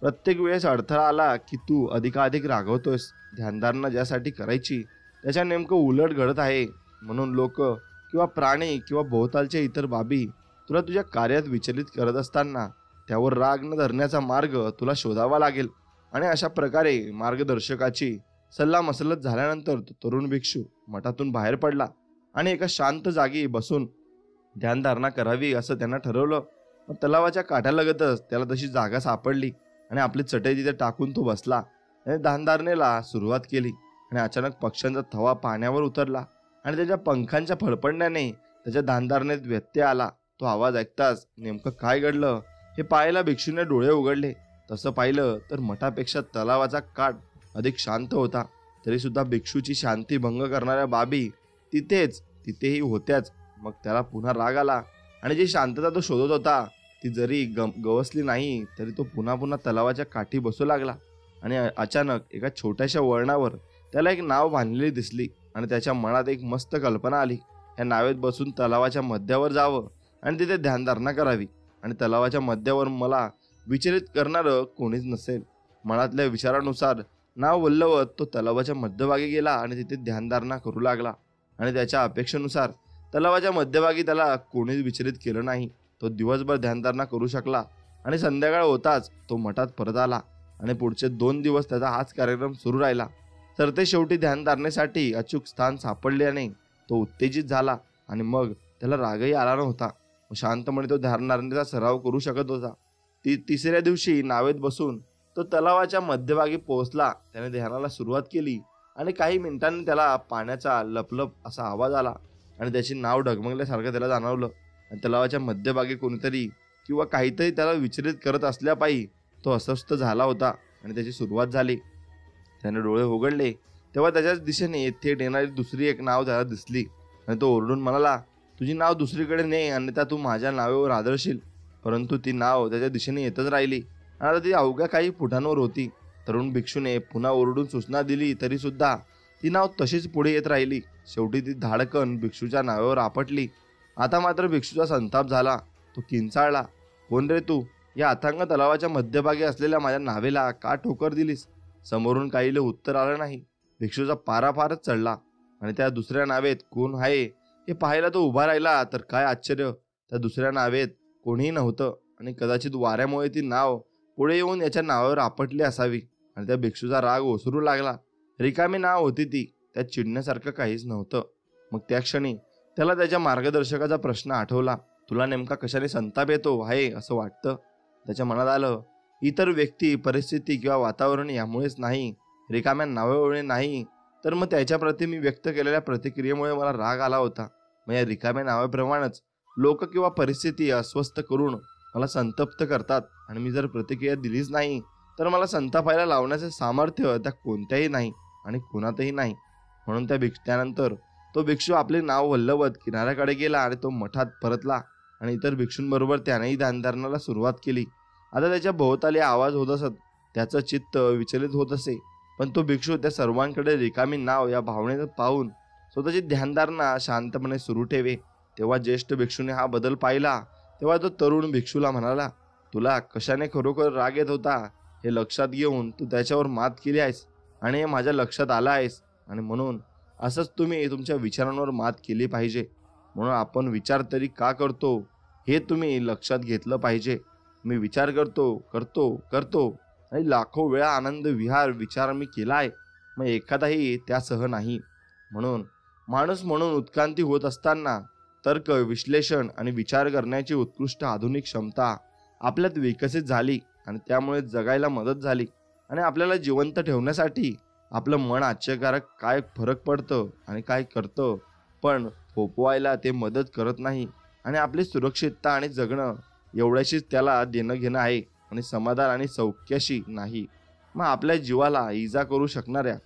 S1: प्रत्येक वेळेस अडथळा आला की तू अधिकाधिक रागवतोयस. ध्यानधारणा ज्यासाठी करायची त्याच्या नेमकं उलट घडत आहे. म्हणून लोक किंवा प्राणी किंवा भोवतालच्या इतर बाबी तुला तुझ्या कार्यात विचलित करत असताना त्यावर राग न धरण्याचा मार्ग तुला शोधावा लागेल. आणि अशा प्रकारे मार्गदर्शकाची सल्लामसलत झाल्यानंतर तो तरुण भिक्षू मठातून बाहेर पडला आणि एका शांत जागी बसून ध्यानधारणा करावी असं त्यांना ठरवलं. मग तलावाच्या काठालगतच त्याला तशी जागा सापडली आणि आपली चटई तिथे टाकून तो बसला आणि ध्यानधारणेला सुरुवात केली. आणि अचानक पक्ष्यांचा थवा पाण्यावर उतरला आणि त्याच्या पंखांच्या फडफडण्याने त्याच्या ध्यानधारणेत व्यत्यय आला. तो आवाज ऐकताच नेमकं काय घडलं हे पाहायला भिक्षूने डोळे उघडले. तसं पाहिलं तर मठापेक्षा तलावाचा काठ अधिक शांत होता. तरी सुद्धा भिक्षूची शांती भंग करणाऱ्या बाबी तिथेही होत्याच. मग त्याला पुन्हा राग आला आणि जी शांतता तो शोधत होता ती जरी गवसली नाही तरी तो पुन्हा तलावाच्या काठी बसू लागला. आणि अचानक एका छोट्याशा वळणावर त्याला एक नाव बांधलेली दिसली आणि त्याच्या मनात एक मस्त कल्पना आली. या नावेत बसून तलावाच्या मध्यावर जावं आणि तिथे ध्यानधारणा करावी आणि तलावाच्या मध्यावर मला विचलित करणारं कोणीच नसेल. मनातल्या विचारानुसार नाव वल्लवत तो तलावाच्या मध्यभागी गेला आणि तिथे ध्यानधारणा करू लागला. आणि त्याच्या अपेक्षेनुसार तलावाच्या मध्यभागी त्याला कोणीच विचलित केलं नाही. तो दिवसभर ध्यानधारणा करू शकला आणि संध्याकाळ होताच तो मठात परत आला आणि पुढचे 2 दिवस त्याचा हाच कार्यक्रम सुरू राहिला. तर ते शेवटी ध्यानधारणेसाठी अचूक स्थान सापडल्याने तो उत्तेजित झाला आणि मग त्याला रागही आला नव्हता. शांतपणे तो ध्यानधारणेचा सराव करू शकत होता. तिसऱ्या दिवशी नावेत बसून तो तलावाच्या मध्यभागी पोहोचला. त्याने ध्यानाला सुरुवात केली आणि काही मिनिटांनी त्याला पाण्याचा लपलप असा आवाज आला आणि त्याची नाव डगमगल्यासारखं त्याला जाणवलं. आणि तलावाच्या मध्यभागी कोणीतरी किंवा काहीतरी त्याला विचलित करत असल्यापायी तो अस्वस्थ झाला होता आणि त्याची सुरुवात झाली. त्याने डोळे उघडले तेव्हा त्याच्याच दिशेने थेट येणारी दुसरी एक नाव त्याला दिसली आणि तो ओरडून म्हणाला, तुझी नाव दुसरीकडे ने, अन्यथा तू माझ्या नावेवर आदळशील. परंतु ती नाव त्याच्या दिशेने येतच राहिली आणि आता ती अवघ्या काही फुटांवर होती. तरुण भिक्षूने पुन्हा ओरडून सूचना दिली तरी सुद्धा ती नाव तशीच पुढे येत राहिली. शेवटी ती धाडकन भिक्षूच्या नावेवर आपटली. आता मात्र भिक्षूचा संताप झाला. तो किंचाळला, कोण रे तू? या अथांग तलावाच्या मध्यभागी असलेल्या माझ्या नावेला का ठोकर दिलीस? समोरून काहीले उत्तर आलं नाही. भिक्षूचा पारा फारच चढला आणि त्या दुसऱ्या नावेत कोण आहे हे पाहायला तो उभा राहिला. तर काय आश्चर्य, त्या दुसऱ्या नावेत कोणीही नव्हतं आणि कदाचित वाऱ्यामुळे ती नाव पुढे येऊन याच्या नावावर आपटली असावी. आणि त्या भिक्षूचा राग ओसरू लागला. रिकामी नाव होती ती, त्यात चिडण्यासारखं काहीच नव्हतं. मग त्या क्षणी त्याला त्याच्या मार्गदर्शकाचा प्रश्न आठवला, तुला नेमका कशाने संताप येतो आहे असं वाटतं? त्याच्या मनात आलं, इतर व्यक्ती, परिस्थिती किंवा वातावरण यामुळेच नाही, रिकाम्या नावामुळे नाही, तर मग त्याच्याप्रती मी व्यक्त केलेल्या प्रतिक्रियेमुळे मला राग आला होता. मग या रिकाम्या नावाप्रमाणेच लोक किंवा परिस्थिती अस्वस्थ करून मला संतप्त करतात आणि मी जर प्रतिक्रिया दिलीच नाही तर मला संतापायला लावण्याचे सामर्थ्य त्या कोणत्याही नाही आणि कोणातही नाही. म्हणून त्यानंतर तो भिक्षू आपले नाव वल्लवत किनाऱ्याकडे गेला आणि तो मठात परतला आणि इतर भिक्षूंबरोबर त्यानेही ध्यानधारणाला सुरुवात केली. आता त्याच्या भोवताली आवाज होत असत, त्याचं चित्त विचलित होत असे, पण तो भिक्षू त्या सर्वांकडे रिकामी नाव या भावनेत पाहून स्वतःची ध्यानधारणा शांतपणे सुरू ठेवे. तेव्हा ज्येष्ठ भिक्षूने हा बदल पाहिला. तेव्हा तो तरुण भिक्षूला म्हणाला, तुला कशाने खरोखर राग येत होता हे लक्षात घेऊन तू त्याच्यावर मात केली आहेस आणि हे माझ्या लक्षात आलं आहेस. आणि म्हणून असंच तुम्ही तुमच्या विचारांवर मात केली पाहिजे. म्हणून आपण विचार तरी का करतो हे तुम्ही लक्षात घेतलं पाहिजे. मी विचार करतो आणि लाखो वेळा आनंद विहार विचार मी केला आहे, मग एखादाही त्यासह नाही. म्हणून माणूस म्हणून उत्क्रांती होत असताना तर्क, विश्लेषण आणि विचार करण्याची उत्कृष्ट आधुनिक क्षमता आपल्यात विकसित झाली आणि त्यामुळे जगायला मदत झाली. आणि आपल्याला जिवंत ठेवण्यासाठी आपलं मन आश्चर्यकारक काय फरक पडतं आणि काय करतं, पण थोपवायला ते मदत करत नाही. आणि आपली सुरक्षितता आणि जगणं एवढ्याशीच त्याला देणं घेणं आहे आणि समाधान आणि सौख्याशी नाही. मग आपल्या जीवाला इजा करू शकणाऱ्या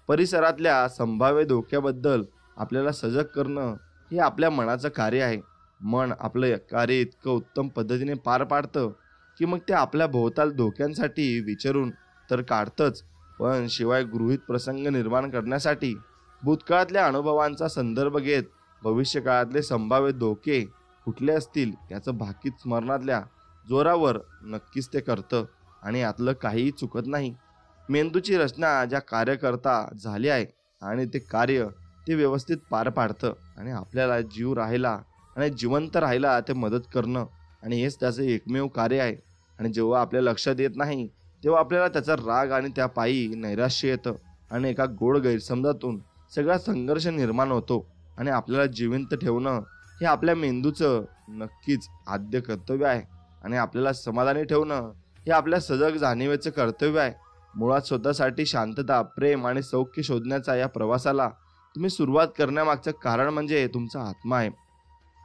S1: परिसरातल्या संभाव्य धोक्याबद्दल आपल्याला सजग करणं हे आपल्या मनाचं कार्य आहे. मन आपलं कार्य इतकं उत्तम पद्धतीने पार पाडतं की मग ते आपल्या भोवताल धोक्यांसाठी विचारून तर काढतंच, पण शिवाय गृहीत प्रसंग निर्माण करण्यासाठी भूतकाळातल्या अनुभवांचा संदर्भ घेत भविष्यकाळातले संभाव्य धोके कुठले असतील याचं भाकीत स्मरणातल्या जोरावर नक्कीच ते करतं आणि यातलं काहीही चुकत नाही. मेंदूची रचना ज्या कार्यकर्ता झाली आहे आणि ते कार्य ते व्यवस्थित पार पाडतं आणि आपल्याला जीव राहायला आणि जिवंत राहायला ते मदत करणं आणि हेच त्याचं एकमेव कार्य आहे. आणि जेव्हा आपल्या लक्षात येत नाही तेव्हा आपल्याला त्याचा राग आणि त्या पायी नैराश्य येतं आणि एका गोड गैरसमजातून सगळा संघर्ष निर्माण होतो आणि आपल्याला जिवंत ठेवणं हे आपल्या मेंदूचं नक्कीच आद्य कर्तव्य आहे आणि आपल्याला समाधानी ठेवणं हे आपल्या सजग जाणीवेचं कर्तव्य आहे. मुळात स्वतःसाठी शांतता, प्रेम आणि सौख्य शोधण्याचा या प्रवासाला तुम्ही सुरुवात करण्यामागचं कारण म्हणजे तुमचा आत्मा आहे.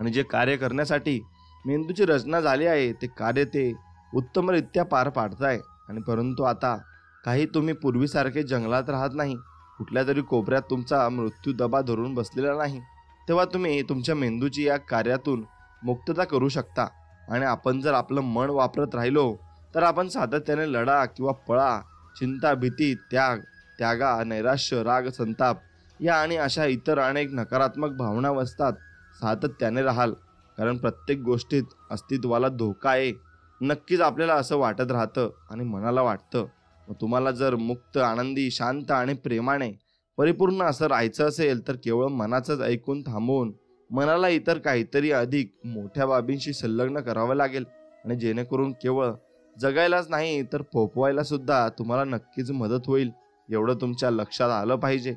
S1: आणि जे कार्य करण्यासाठी मेंदूची रचना झाली आहे ते कार्य ते उत्तमरित्या पार पाडताय. आणि परंतु आता काही तुम्ही पूर्वीसारखे जंगलात राहत नाही, कुठल्या तरी कोपऱ्यात तुमचा मृत्यू दबा धरून बसलेला नाही. तेव्हा तुम्ही तुमच्या मेंदूची या कार्यातून मुक्तता करू शकता. आणि आपण जर आपलं मन वापरत राहिलो तर आपण सातत्याने लढा किंवा पळा, चिंता, भीती, त्यागा, नैराश्य, राग, संताप या आणि अशा इतर अनेक नकारात्मक भावना असतात सातत्याने राहाल. कारण प्रत्येक गोष्टीत अस्तित्वाला धोका आहे नक्कीच आपल्याला असं वाटत राहतं आणि मनाला वाटतं. मग तुम्हाला जर मुक्त, आनंदी, शांत आणि प्रेमाने परिपूर्ण असं राहायचं असेल तर केवळ मनाचंच ऐकून थांबवून मनाला इतर काहीतरी अधिक मोठ्या बाबींशी संलग्न करावं लागेल. आणि जेणेकरून केवळ जगायलाच नाही तर पोपवायला सुद्धा तुम्हाला नक्कीच मदत होईल. एवढं तुमच्या लक्षात आलं पाहिजे.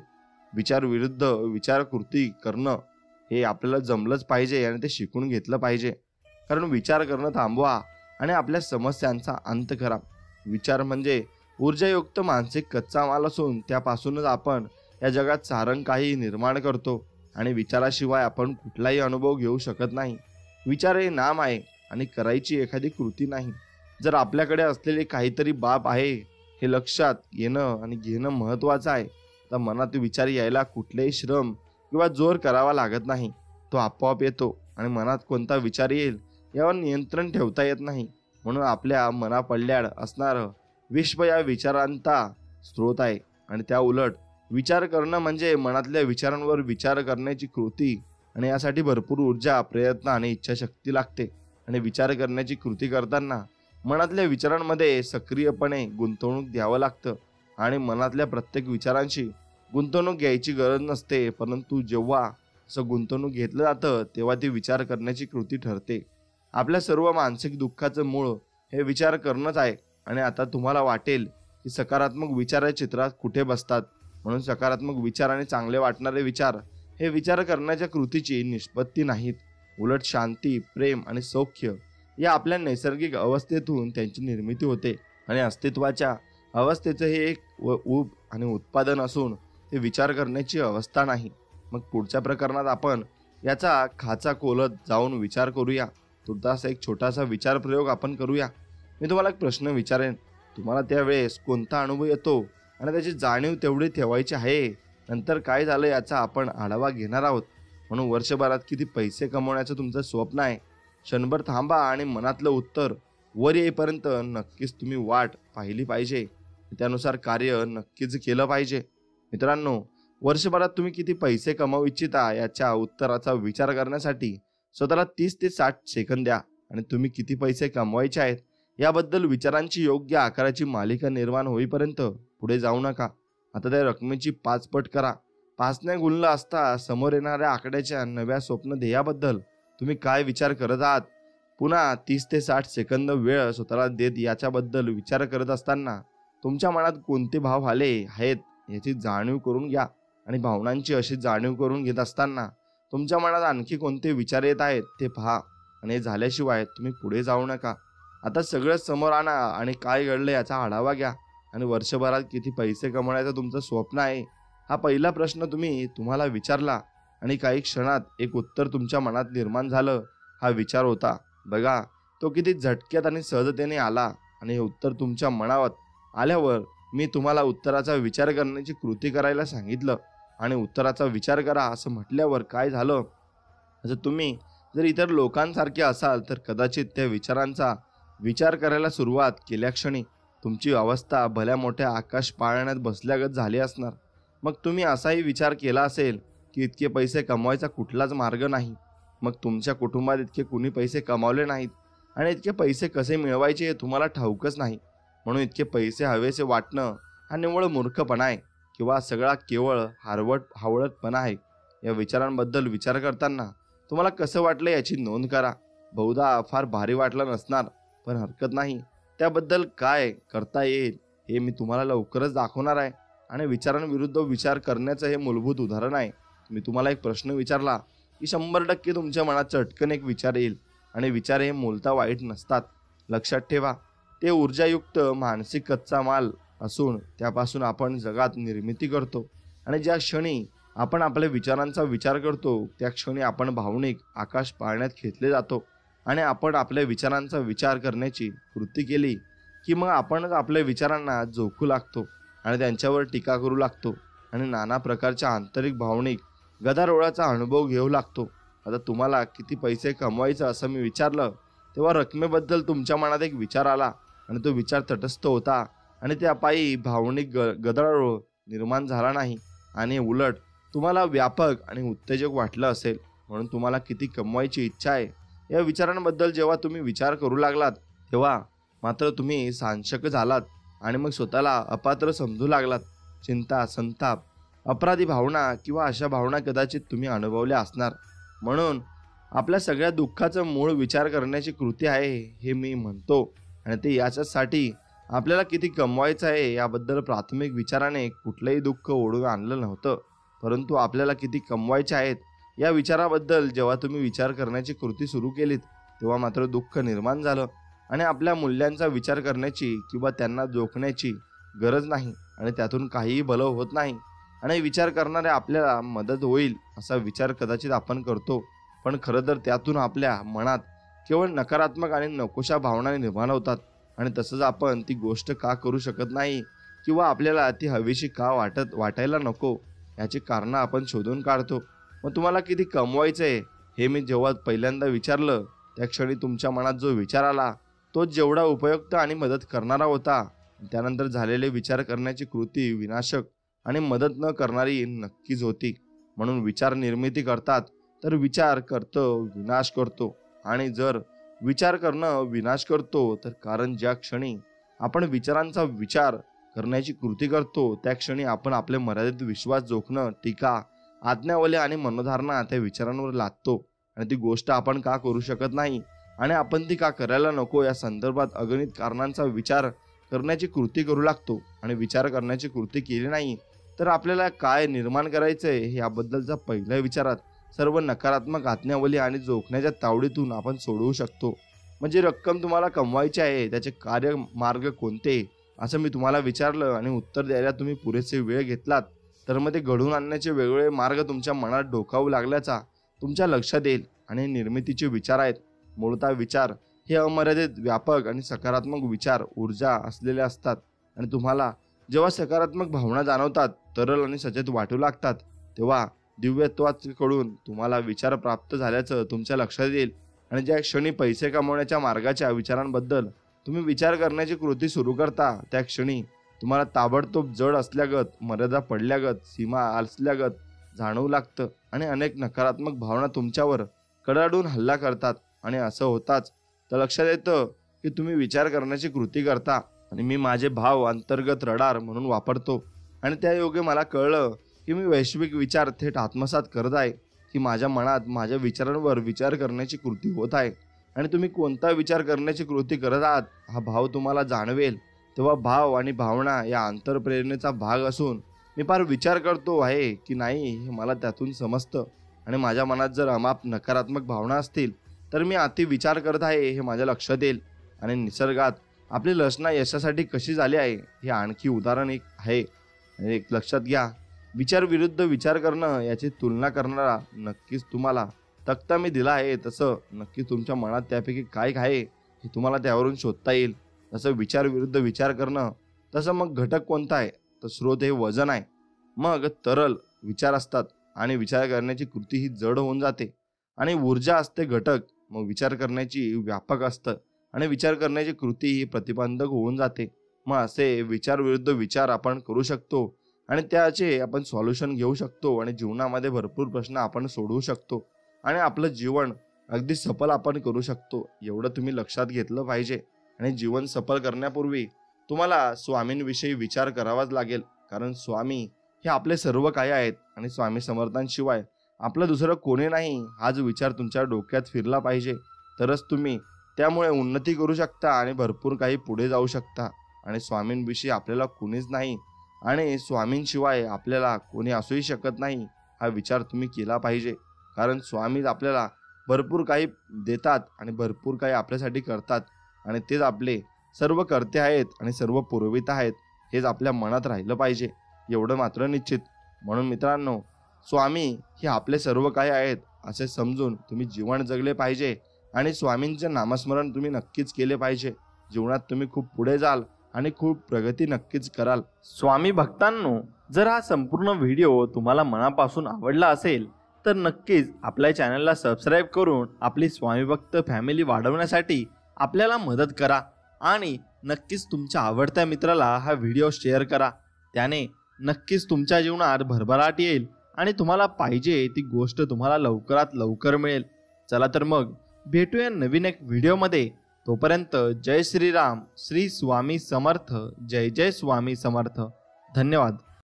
S1: विचार विरुद्ध विचार कृती करणं हे आपल्याला जमलंच पाहिजे आणि ते शिकून घेतलं पाहिजे. कारण विचार करणं थांबवा आणि आपल्या समस्यांचा अंत करा. विचार म्हणजे ऊर्जायुक्त मानसिक कच्चा माल असून त्यापासूनच आपण या जगात सारं काही निर्माण करतो आणि विचाराशिवाय आपण कुठलाही अनुभव घेऊ शकत नाही. विचार हे नाम आहे आणि करायची एखादी कृती नाही. जर आपल्याकडे असलेली काहीतरी बाब आहे हे लक्षात येणं आणि घेणं महत्त्वाचं आहे तर मनात विचार यायला कुठलेही श्रम किंवा जोर करावा लागत नाही. तो आपोआप येतो आणि मनात कोणता विचार येईल यावर नियंत्रण ठेवता येत नाही. म्हणून आपल्या मनापडल्याड असणारं विश्व या विचारांचा स्रोत आहे. आणि त्या उलट विचार करणं म्हणजे मनातल्या विचारांवर विचार करण्याची कृती आणि यासाठी भरपूर ऊर्जा, प्रयत्न आणि इच्छाशक्ती लागते. आणि विचार करण्याची कृती करताना मनातल्या विचारांमध्ये सक्रियपणे गुंतवणूक द्यावं लागतं. आणि मनातल्या प्रत्येक विचारांशी गुंतवणूक घ्यायची गरज नसते, परंतु जेव्हा असं गुंतवणूक घेतलं जातं तेव्हा ती विचार करण्याची कृती ठरते. आपल्या सर्व मानसिक दुःखाचं मूळ हे विचार करणंच आहे. आणि आता तुम्हाला वाटेल की सकारात्मक विचार या चित्रात कुठे बसतात. म्हणून सकारात्मक विचार आणि चांगले वाटणारे विचार हे विचार करण्याच्या कृतीची निष्पत्ती नाहीत. उलट शांती, प्रेम आणि सौख्य या आपल्या नैसर्गिक अवस्थेतून त्यांची निर्मिती होते. आणि अस्तित्वाच्या अवस्थेचं हे एक ऊब आणि उत्पादन असून ते विचार करण्याची अवस्था नाही. मग पुढच्या प्रकरणात आपण याचा खाचा खोलत जाऊन विचार करूया. तुर्तास एक छोटासा विचार प्रयोग आपण करूया. मी तुम्हाला एक प्रश्न विचारेन, तुम्हाला त्यावेळेस कोणता अनुभव येतो आणि त्याची जाणीव तेवढी ठेवायची आहे. नंतर काय झालं याचा आपण आढावा घेणार आहोत. म्हणून वर्षभरात किती पैसे कमवण्याचं तुमचं स्वप्न आहे, क्षणभर थांबा आणि मनातलं उत्तर वर येईपर्यंत नक्कीच तुम्ही वाट पाहिली पाहिजे. त्यानुसार कार्य नक्कीच केलं पाहिजे. मित्रांनो, वर्षभरात तुम्ही किती पैसे कमावू इच्छिता याच्या उत्तराचा विचार करण्यासाठी स्वतःला 30 ते 60 सेकंद द्या. आणि तुम्ही किती पैसे कमवायचे आहेत याबद्दल विचारांची योग्य आकाराची मालिका निर्माण होईपर्यंत पुढे जाऊ नका. आता त्या रकमेची 5 पट करा. 5ने गुणलं असता समोर येणाऱ्या आकड्याच्या नव्या स्वप्न ध्येयाबद्दल तुम्ही काय विचार करत आहात. पुन्हा 30 ते 60 सेकंद वेळ स्वतःला देत याच्याबद्दल विचार करत असताना तुमच्या मनात कोणते भाव आले आहेत याची जाणीव करून घ्या. आणि भावनांची अशी जाणीव करून घेत असताना तुमच्या मनात आणखी कोणते विचार येत आहेत ते पहा. आणि हे झाल्याशिवाय तुम्ही पुढे जाऊ नका. आता सगळं समोर आणा आणि काय घडलं याचा आढावा घ्या. आणि वर्षभरात किती पैसे कमवण्याचं तुमचं स्वप्न आहे हा पहिला प्रश्न तुम्हाला विचारला आणि काही क्षणात एक उत्तर तुमच्या मनात निर्माण झालं. हा विचार होता. बघा, तो किती झटक्यात आणि सहजतेने आला. आणि हे उत्तर तुमच्या मनात आल्यावर मी तुम्हाला उत्तराचा विचार करण्याची कृती करायला सांगितलं. आणि उत्तराचा विचार करा असं म्हटल्यावर काय झालं? असं तुम्ही जर इतर लोकांसारखे असाल तर कदाचित त्या विचारांचा विचार करायला सुरुवात केल्या क्षणी तुमची अवस्था भल्या मोठ्या आकाश पाळण्यात बसल्यागत झाली असणार. मग तुम्ही असाही विचार केला असेल की इतके पैसे कमवायचा कुठलाच मार्ग नाही. मग तुमच्या कुटुंबात इतके कुणी पैसे कमावले नाहीत आणि इतके पैसे कसे मिळवायचे हे तुम्हाला ठाऊकच नाही. म्हणून इतके पैसे हवेसे वाटणं हा निव्वळ मूर्खपणा आहे किंवा सगळा केवळ हावळटपणा आहे. या विचारांबद्दल विचार करताना तुम्हाला कसं वाटलं याची नोंद करा. बहुधा फार भारी वाटलं नसणार, पण हरकत नाही. त्याबद्दल काय करता येईल हे मी तुम्हाला लवकरच दाखवणार आहे. आणि विचारांविरुद्ध विचार करण्याचं हे मूलभूत उदाहरण आहे. मी तुम्हाला एक प्रश्न विचारला की 100% तुमच्या मनात चटकन एक विचार येईल. आणि विचार हे मूलतः वाईट नसतात. लक्षात ठेवा, ते ऊर्जायुक्त मानसिक कच्चा माल असून त्यापासून आपण जगात निर्मिती करतो. आणि ज्या क्षणी आपण आपल्या विचारांचा विचार करतो त्या क्षणी आपण भावनिक आकाश पाळण्यात खेचले जातो. आणि आपण आपल्या विचारांचा विचार करण्याची कृती केली की मग आपणच आपल्या विचारांना जोखू लागतो आणि त्यांच्यावर टीका करू लागतो आणि नाना प्रकारच्या आंतरिक भावनिक गदारोळाचा अनुभव घेऊ लागतो. आता तुम्हाला किती पैसे कमवायचं असं मी विचारलं तेव्हा रकमेबद्दल तुमच्या मनात एक विचार आला आणि तो विचार तटस्थ होता आणि त्यापायी भावनिक गदारोळ निर्माण झाला नाही. आणि उलट तुम्हाला व्यापक आणि उत्तेजक वाटलं असेल. म्हणून तुम्हाला किती कमवायची इच्छा आहे या विचारांबद्दल जेव्हा तुम्ही विचार करू लागलात तेव्हा मात्र तुम्ही साशंक झालात आणि मग स्वतःला अपात्र समजू लागलात. चिंता, संताप, अपराधी भावना किंवा अशा भावना कदाचित तुम्ही अनुभवल्या असणार. म्हणून आपल्या सगळ्या दुःखाचं मूळ विचार करण्याची कृती आहे हे मी म्हणतो. आणि ते याच्यासाठी आपल्याला किती कमवायचं आहे याबद्दल प्राथमिक विचाराने कुठलंही दुःख ओढून आणलं नव्हतं, परंतु आपल्याला किती कमवायचे आहेत या विचाराबद्दल जेव्हा तुम्ही विचार करण्याची कृती सुरू केलीत तेव्हा मात्र दुःख निर्माण झालं. आणि आपल्या मूल्यांचा विचार करण्याची किंवा त्यांना जोखण्याची गरज नाही आणि त्यातून काहीही भलं होत नाही. आणि विचार करणारे आपल्याला मदत होईल असा विचार कदाचित आपण करतो, पण खरं तर त्यातून आपल्या मनात केवळ नकारात्मक आणि नकोशा भावना निर्माण होतात. आणि तसंच आपण ती गोष्ट का करू शकत नाही किंवा आपल्याला ती हवीशी का वाटायला नको याची कारणं आपण शोधून काढतो. मग तुम्हाला किती कमवायचं आहे हे मी जेव्हा पहिल्यांदा विचारलं त्या क्षणी तुमच्या मनात जो विचार आला तोच जेवढा उपयुक्त आणि मदत करणारा होता. त्यानंतर झालेले विचार करण्याची कृती विनाशक आणि मदत न करणारी नक्कीच होती. म्हणून विचार निर्मिती करतात तर विचार करतो विनाश करतो. आणि जर विचार करणं विनाश करतो तर कारण ज्या क्षणी आपण विचारांचा विचार करण्याची कृती करतो त्या क्षणी आपण आपले मर्यादित विश्वास जोखणं, टीका, आज्ञावली आणि मनोधारणा त्या विचारांवर लादतो. आणि ती गोष्ट आपण का करू शकत नाही आणि आपण ती का करायला नको या संदर्भात अगणित कारणांचा विचार करण्याची कृती करू लागतो. आणि विचार करण्याची कृती केली नाही तर आपल्याला काय निर्माण करायचंय याबद्दलचा पहिल्या विचारात सर्व नकारात्मक आज्ञावली आणि जोखण्याच्या तावडीतून आपण सोडवू शकतो. म्हणजे रक्कम तुम्हाला कमवायची आहे त्याचे कार्य मार्ग कोणते असं मी तुम्हाला विचारलं आणि उत्तर द्यायला तुम्ही पुरेसे वेळ घेतलात तर मग ते घडवून आणण्याचे वेगवेगळे मार्ग तुमच्या मनात डोकावू लागल्याचा तुमच्या लक्षात येईल. आणि निर्मितीचे विचार आहेत. मूळतः विचार हे अमर्यादित, व्यापक आणि सकारात्मक विचार ऊर्जा असलेले असतात. आणि तुम्हाला जेव्हा सकारात्मक भावना जाणवतात, तरल आणि सचेत वाटू लागतात तेव्हा दिव्यत्वाकडून तुम्हाला विचार प्राप्त झाल्याचं तुमच्या लक्षात येईल. आणि ज्या क्षणी पैसे कमवण्याच्या मार्गाच्या विचारांबद्दल तुम्ही विचार करण्याची कृती सुरू करता त्या क्षणी तुम्हाला ताबडतोब जड असल्यागत, मर्यादा पडल्यागत, सीमा असल्यागत जाणवू लागतं आणि अनेक नकारात्मक भावना तुमच्यावर कडाडून हल्ला करतात. आणि असं होताच तर लक्षात येतं की तुम्ही विचार करण्याची कृती करता आणि मी माझे भाव अंतर्गत रडार म्हणून वापरतो. आणि त्या योगे मला कळलं की मी वैश्विक विचार थेट आत्मसात करत आहे की माझ्या मनात माझ्या विचारांवर विचार करण्याची कृती होत आहे. आणि तुम्ही कोणता विचार करण्याची कृती करत आहात हा भाव तुम्हाला जाणवेल तेव्हा भाव आणि भावना या आंतरप्रेरणेचा भाग असून मी फार विचार करतो आहे की नाही हे मला त्यातून समजतं. आणि माझ्या मनात जर अमाप नकारात्मक भावना असतील तर मी अति विचार करत आहे हे माझ्या लक्षात येईल. आणि निसर्गात आपली रचना यशासाठी कशी झाली आहे हे आणखी उदाहरण एक आहे. एक लक्षात घ्या, विचार विरुद्ध विचार करणं याची तुलना करणारा नक्कीच तुम्हाला तक्ता मी दिला आहे तसं नक्कीच तुमच्या मनात त्यापैकी काय आहे हे तुम्हाला त्यावरून शोधता येईल. तसं विचार विरुद्ध विचार करणं तसं मग घटक कोणता आहे तर स्रोत हे वजन आहे. मग तरल
S2: विचार असतात आणि विचार करण्याची कृती ही जड होऊन जाते. आणि ऊर्जा असते घटक, मग विचार करण्याची व्यापक असतं आणि विचार करण्याची कृती ही प्रतिबंधक होऊन जाते. मग असे विचार विरुद्ध विचार आपण करू शकतो आणि त्याचे आपण सॉल्युशन घेऊ शकतो आणि जीवनामध्ये भरपूर प्रश्न आपण सोडवू शकतो आणि आपलं जीवन अगदी सफल आपण करू शकतो. एवढं तुम्ही लक्षात घेतलं पाहिजे. आणि जीवन सफल करण्यापूर्वी तुम्हाला स्वामींविषयी विचार करावाच लागेल, कारण स्वामी हे आपले सर्व काही आहेत आणि स्वामी समर्थांशिवाय आपलं दुसरं कोणी नाही, हाच विचार तुमच्या डोक्यात फिरला पाहिजे. तरच तुम्ही त्यामुळे उन्नती करू शकता आणि भरपूर काही पुढे जाऊ शकता. आणि स्वामींविषयी आपल्याला कोणीच नाही आणि स्वामींशिवाय आपल्याला कोणी असूही शकत नाही, हा विचार तुम्ही केला पाहिजे. कारण स्वामीच आपल्याला भरपूर काही देतात आणि भरपूर काही आपल्यासाठी करतात आणि तेच आपले सर्व कर्ते आहेत आणि सर्व पुरवित आहेत, हेच आपल्या मनात राहिलं पाहिजे. एवढं मात्र निश्चित. म्हणून मित्रांनो, स्वामी हे आपले सर्व काही आहेत असे समजून तुम्ही जीवन जगले पाहिजे आणि स्वामींचे नामस्मरण तुम्ही नक्कीच केले पाहिजे. जीवनात तुम्ही खूप पुढे जाल आणि खूप प्रगती नक्कीच कराल.
S1: स्वामी भक्तांनो, जर हा संपूर्ण व्हिडिओ तुम्हाला मनापासून आवडला असेल तर नक्कीच आपल्या चॅनलला सबस्क्राईब करून आपली स्वामी भक्त फॅमिली वाढवण्यासाठी आपल्याला मदत करा आणि नक्कीच तुमच्या आवडत्या मित्राला हा व्हिडिओ शेअर करा. त्याने नक्कीच तुमच्या जीवनात भरभराट येईल आणि तुम्हाला पाहिजे ती गोष्ट तुम्हाला लवकरात लवकर मिळेल. चला तर मग भेटूया नवीन एक व्हिडिओमध्ये. तोपर्यंत जय श्रीराम, श्री स्वामी समर्थ, जय जय स्वामी समर्थ. धन्यवाद.